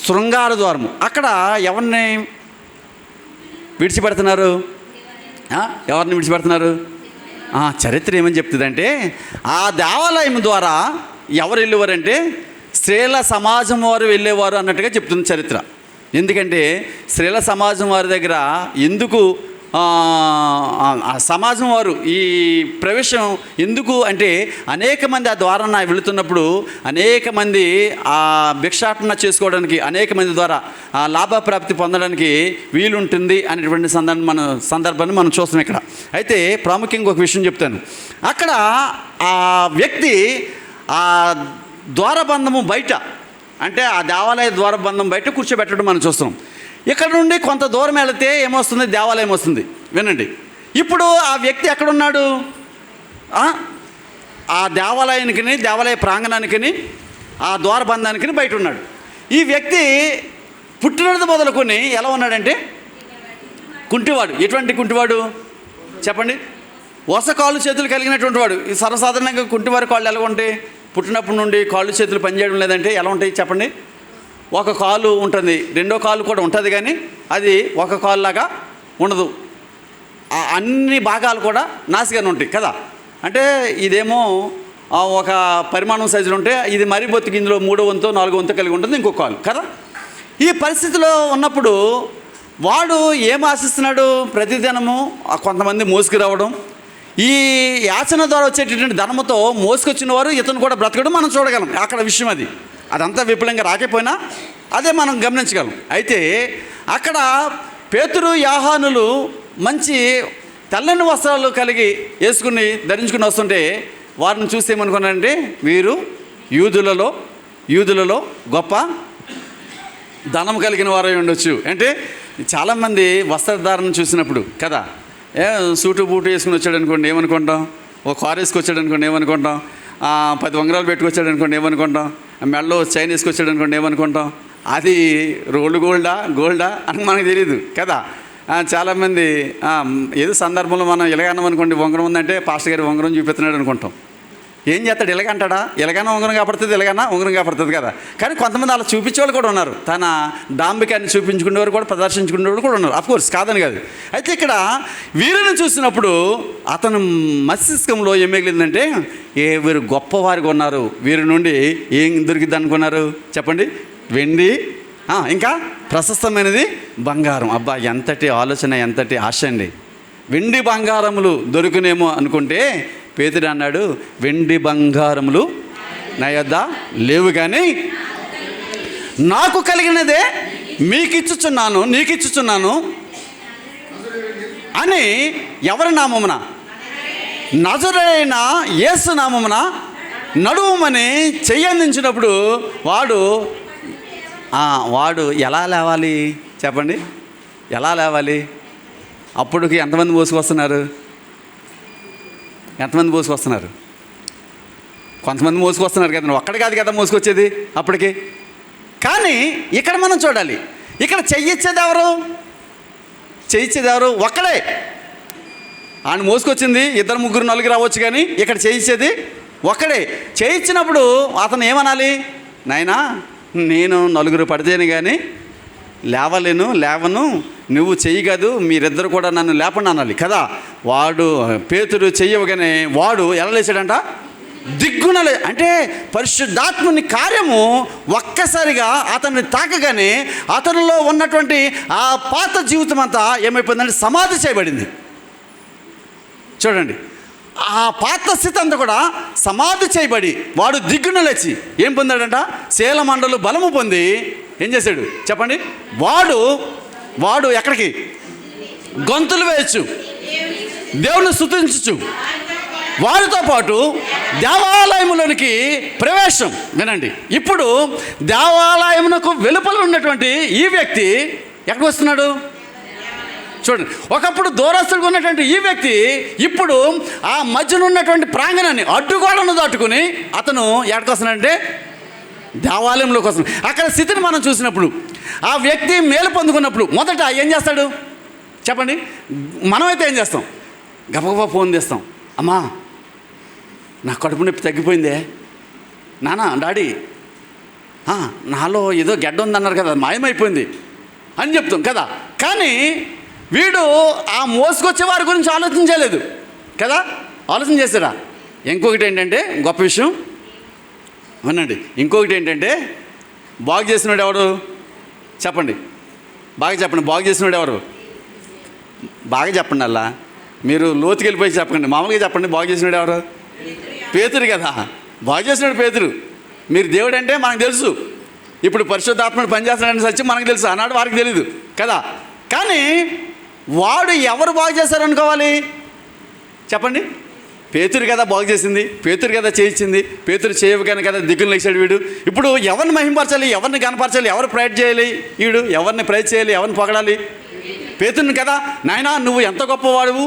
శృంగార ద్వారము. అక్కడ ఎవరిని విడిచిపెడుతున్నారు? ఎవరిని విడిచిపెడుతున్నారు? చరిత్ర ఏమని చెప్తుందంటే, ఆ దేవాలయం ద్వారా ఎవరు వెళ్ళేవారంటే స్త్రీల సమాజం వారు వెళ్ళేవారు అన్నట్టుగా చెప్తుంది చరిత్ర. ఎందుకంటే స్త్రీల సమాజం వారి దగ్గర ఎందుకు ఆ సమాజం వారు ఈ ప్రవేశం ఎందుకు అంటే అనేక మంది ఆ ద్వారా వెళుతున్నప్పుడు అనేక మంది ఆ భిక్షాటన చేసుకోవడానికి అనేక మంది ద్వారా ఆ లాభప్రాప్తి పొందడానికి వీలుంటుంది అనేటువంటి సందర్భాన్ని మనం చూస్తున్నాం ఇక్కడ. అయితే ప్రాముఖ్యంగా ఒక విషయం చెప్తాను. అక్కడ ఆ వ్యక్తి ఆ ద్వారబంధము బయట, అంటే ఆ దేవాలయ ద్వారబంధం బయట కూర్చోబెట్టడం మనం చూస్తున్నాం. ఇక్కడ నుండి కొంత దూరం వెళితే ఏమొస్తుంది? దేవాలయం వస్తుంది. వినండి, ఇప్పుడు ఆ వ్యక్తి ఎక్కడున్నాడు? ఆ దేవాలయానికి, దేవాలయ ప్రాంగణానికి, ఆ ద్వారబంధానికి బయట ఉన్నాడు. ఈ వ్యక్తి పుట్టినది మొదలుకొని ఎలా ఉన్నాడంటే కుంటివాడు. ఎటువంటి కుంటివాడు చెప్పండి? వస కాళ్ళు చేతులు కలిగినటువంటి వాడు. ఈ సర్వసాధారణంగా కుంటివారి కాళ్ళు ఎలా ఉంటాయి? పుట్టినప్పటి నుండి కాళ్ళు చేతులు పనిచేయడం లేదంటే ఎలా ఉంటాయి చెప్పండి? ఒక కాలు ఉంటుంది, రెండో కాలు కూడా ఉంటుంది, కానీ అది ఒక కాలులాగా ఉండదు. అన్ని భాగాలు కూడా నాసిగానే ఉంటాయి కదా. అంటే ఇదేమో ఒక పరిమాణం సైజులు ఉంటే, ఇది మరీ బొత్తికి ఇందులో 3వ వంతు 4వ వంతు కలిగి ఉంటుంది ఇంకో కాలు కదా. ఈ పరిస్థితిలో ఉన్నప్పుడు వాడు ఏం ఆశిస్తున్నాడు? ప్రతిదినము కొంతమంది మోసుకురావడం, ఈ యాచన ద్వారా వచ్చేటటువంటి ధనముతో మోసుకొచ్చిన వారు ఇతను కూడా బ్రతకడం మనం చూడగలం. అక్కడ విషయం అదంతా విపులంగా రాకపోయినా అదే మనం గమనించగలం. అయితే అక్కడ పేతురు యోహానులు మంచి తెల్లని వస్త్రాలు కలిగి ధరించుకుని వస్తుంటే వారిని చూసి ఏమనుకున్నారంటే వీరు యూదులలో గొప్ప ధనం కలిగిన వారై ఉండొచ్చు. అంటే చాలామంది వస్త్రధారణ చూసినప్పుడు కదా, సూటు బూటు వేసుకుని వచ్చాడు అనుకోండి ఏమనుకుంటాం? ఒక కారు వేసుకొచ్చాడు అనుకోండి ఏమనుకుంటాం? 10 ఉంగరాలు పెట్టుకొచ్చాడు అనుకోండి ఏమనుకుంటాం? మెడలో చైన్ వేసుకొచ్చాడు అనుకోండి ఏమనుకుంటాం? అది రోల్డ్ గోల్డా అని మనకు తెలియదు కదా. చాలామంది ఏదో సందర్భంలో మనం ఇలాగన్నాం అనుకోండి, ఉంగరం ఉందంటే పాస్టర్ గారి ఉంగరం చూపిస్తున్నాడు అనుకుంటాం. ఏం చేస్తాడు? ఇలాగంటాడా? ఇలాగైనా ఉంగరం కాపడుతుంది, ఇలాగైనా ఉంగరం కాపడుతుంది కదా. కానీ కొంతమంది అలా చూపించేవాళ్ళు కూడా ఉన్నారు, తన డాంబికాన్ని చూపించుకునేవారు కూడా, ప్రదర్శించుకునేవారు కూడా ఉన్నారు. అఫ్కోర్స్ కాదని కాదు. అయితే ఇక్కడ వీరిని చూసినప్పుడు అతను మస్తిష్కంలో ఏం మిగిలిందంటే, వీరు గొప్పవారిగా ఉన్నారు, వీరి నుండి ఏం దొరికింది అనుకున్నారు చెప్పండి? వెండి, ఇంకా ప్రశస్తమైనది బంగారం. అబ్బా, ఎంతటి ఆలోచన, ఎంతటి ఆశ అండి! వెండి బంగారములు దొరుకునేమో అనుకుంటే పేతురు అన్నాడు, వెండి బంగారములు నా యొద్ద లేవు, కానీ నాకు కలిగినదే నీకిచ్చుచున్నాను అని ఎవరి నామమున? నజరేయుడైన యేసు నామమున నడువుమని చెయ్యందించినప్పుడు వాడు ఎలా లేవాలి చెప్పండి? ఎలా లేవాలి? అప్పటికి ఎంతమంది మోసుకొస్తున్నారు? కొంతమంది మోసుకొస్తున్నారు కదా, ఒక్కడి కాదు కదా మోసుకొచ్చేది అప్పటికి. కానీ ఇక్కడ మనం చూడాలి, ఇక్కడ చెయ్యిచ్చేది ఎవరు? ఒక్కడే. ఆయన మోసుకొచ్చింది 2, 3, 4 రావచ్చు, కానీ ఇక్కడ చేయించేది ఒక్కడే. చేయించినప్పుడు అతను ఏమనాలి? నాయనా, నేను 4 పడితేనే కానీ లేవను, నువ్వు చెయ్యగదు, మీరిద్దరు కూడా నన్ను లేపండి అనాలి కదా. పేతురు చెయ్యగానే వాడు ఎలా లేచాడంట? దిగ్గునలే. అంటే పరిశుద్ధాత్ముని కార్యము ఒక్కసారిగా అతన్ని తాకగానే అతనిలో ఉన్నటువంటి ఆ పాత జీవితం అంతా ఏమైపోయిందంటే సమాధి చేయబడింది. చూడండి, ఆ పాత స్థితి అంతా కూడా సమాధి చేయబడి వాడు దిగ్గున లేచి ఏం పొందాడంట? శీలమండలు బలము పొంది ఏం చేశాడు చెప్పండి? వాడు ఎక్కడికి? గొంతులు వేయచ్చు, దేవుని స్తుతించచ్చు, వారితో పాటు దేవాలయములోనికి ప్రవేశం. వినండి, ఇప్పుడు దేవాలయమునకు వెలుపల ఉన్నటువంటి ఈ వ్యక్తి ఎక్కడికి వస్తున్నాడు? చూడండి, ఒకప్పుడు దూరస్తుడిగా ఉన్నటువంటి ఈ వ్యక్తి ఇప్పుడు ఆ మధ్యన ఉన్నటువంటి ప్రాంగణాన్ని అడ్డుగోడను దాటుకుని అతను ఎక్కడికి వస్తున్నాడంటే దేవాలయంలోకి వస్తున్నాడు. అక్కడ స్థితిని మనం చూసినప్పుడు ఆ వ్యక్తి మేలు పొందుకున్నప్పుడు మొదట ఏం చేస్తాడు చెప్పండి? మనమైతే ఏం చేస్తాం? గబగబా ఫోన్ చేస్తాం, అమ్మా నా కడుపు నొప్పి తగ్గిపోయిందే, నాన్న డాడీ నాలో ఏదో గడ్డ ఉందన్నారు కదా, మాయమైపోయింది అని చెప్తాం కదా. కానీ వీడు ఆ మోసుకొచ్చే వారి గురించి ఆలోచించలేదు కదా, ఆలోచన చేశారా? ఇంకొకటి ఏంటంటే గొప్ప విషయం వినండి, ఇంకొకటి ఏంటంటే బాగు చేసినాడు ఎవరు చెప్పండి? బాగా చెప్పండి, బాగు చేసినాడు ఎవరు? బాగా చెప్పండి అలా, మీరు లోతుకి వెళ్ళిపోయి చెప్పండి, మామూలుగా చెప్పండి. బాగు చేసినాడు ఎవరు? పేతురు కదా, బాగు చేసినాడు పేతురు. మీరు దేవుడు అంటే మనకు తెలుసు, ఇప్పుడు పరిశుద్ధాత్మడు పనిచేస్తున్నాడని సత్యం మనకు తెలుసు, అన్నాడు వారికి తెలియదు కదా. కానీ వాడు ఎవరు బాగు చేశారనుకోవాలి చెప్పండి? పేతురు కదా బాగు చేసింది, పేతురు కదా చేయించింది. పేతురు చేయగానే కదా దిగులు లేచాడు వీడు. ఇప్పుడు ఎవరిని మహింపరచాలి, ఎవరిని కనపరచాలి, ఎవరు ప్రైజ్ చేయాలి? వీడు ఎవరిని ప్రైజ్ చేయాలి, ఎవరిని పొగడాలి? పేతురుని కదా. నాయనా నువ్వు ఎంత గొప్పవాడువు,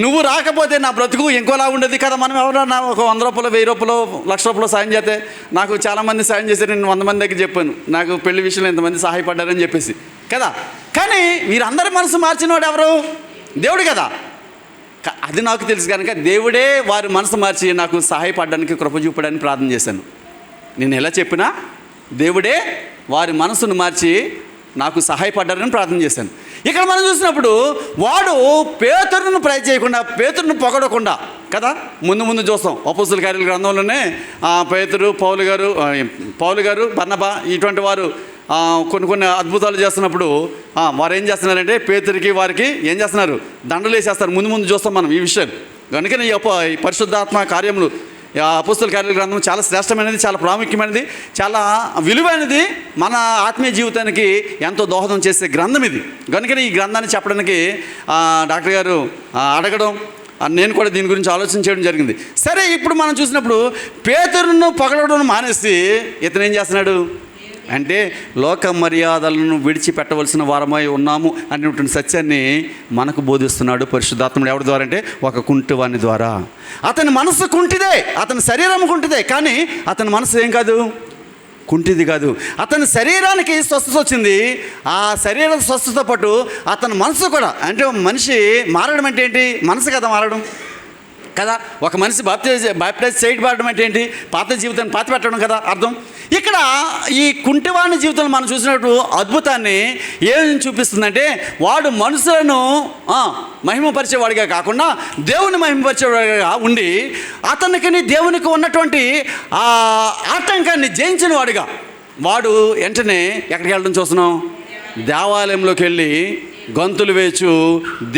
నువ్వు రాకపోతే నా బ్రతుకు ఇంకోలా ఉండేది కదా. మనం ఎవరన్నా ఒక 100 రూపాయలు, 1000 రూపాయలు, 1,00,000 రూపాయలు సాయం చేస్తే, నాకు చాలామంది సాయం చేశారు, నేను 100 మంది దగ్గర చెప్పాను, నాకు పెళ్లి విషయంలో ఎంతమంది సహాయపడ్డారని చెప్పేసి కదా. కానీ వీరందరి మనసు మార్చినవాడు ఎవరు? దేవుడు కదా. అది నాకు తెలుసు కనుక దేవుడే వారి మనసు మార్చి నాకు సహాయపడడానికి, కృప చూపడానికి ప్రార్థన చేశాను. నేను ఎలా చెప్పినా దేవుడే వారి మనసును మార్చి నాకు సహాయపడ్డారని ప్రార్థన చేశాను. ఇక్కడ మనం చూసినప్పుడు వాడు పేతురును ప్రయ చేయకుండా, పేతురును పొగడకుండా కదా. ముందు చూస్తాం అపోస్తల కార్యాల గ్రంథంలోనే పేతురు, పౌలు గారు, బర్నబా ఇటువంటి వారు కొన్ని అద్భుతాలు చేస్తున్నప్పుడు వారు ఏం చేస్తున్నారంటే పేతురికి వారికి ఏం చేస్తున్నారు? దండలు వేసేస్తారు. ముందు చూస్తాం మనం ఈ విషయం. కనుకనే ఈ పరిశుద్ధాత్మ కార్యములు, అపోస్తల కార్యాల గ్రంథం చాలా శ్రేష్టమైనది, చాలా ప్రాముఖ్యమైనది, చాలా విలువైనది, మన ఆత్మీయ జీవితానికి ఎంతో దోహదం చేసే గ్రంథం ఇది. కనుకనే ఈ గ్రంథాన్ని చెప్పడానికి డాక్టర్ గారు అడగడం, నేను కూడా దీని గురించి ఆలోచన చేయడం జరిగింది. సరే, ఇప్పుడు మనం చూసినప్పుడు పేతురును పొగడడం మానేసి ఇతను ఏం చేస్తున్నాడు అంటే లోక మర్యాదలను విడిచిపెట్టవలసిన వారమై ఉన్నాము అనేటువంటి సత్యాన్ని మనకు బోధిస్తున్నాడు పరిశుద్ధాత్ముడు. ఎవరి ద్వారా అంటే ఒక కుంటివాని ద్వారా. అతని మనసు కుంటిదే, అతని శరీరం కుంటిదే, కానీ అతని మనసు ఏం కాదు, కుంటిది కాదు. అతని శరీరానికి స్వస్థత వచ్చింది, ఆ శరీర స్వస్థత పాటు అతని మనసు కూడా. అంటే మనిషి మారడం అంటే ఏంటి? మనసు కదా మారడం కదా. ఒక మనిషి బాప్టైజ్ చేయబడడం అంటే ఏంటి? పాత జీవితాన్ని పాతి పెట్టడం కదా అర్థం. ఇక్కడ ఈ కుంటివాణి జీవితంలో మనం చూసినట్టు అద్భుతాన్ని ఏం చూపిస్తుందంటే, వాడు మనుషులను మహిమపరిచేవాడిగా కాకుండా దేవుని మహిమపరిచేవాడిగా ఉండి, అతనికి దేవునికి ఉన్నటువంటి ఆ ఆటంకాన్ని జయించిన వాడిగా వాడు వెంటనే ఎక్కడికి వెళ్ళడం చూస్తున్నాం? దేవాలయంలోకి వెళ్ళి గంతులు వేచు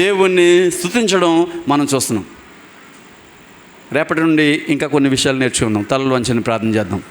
దేవుణ్ణి స్తుతించడం మనం చూస్తున్నాం. రేపటి నుండి ఇంకా కొన్ని విషయాలు నేర్చుకుందాం. తలలు వంచని ప్రార్థన చేద్దాం.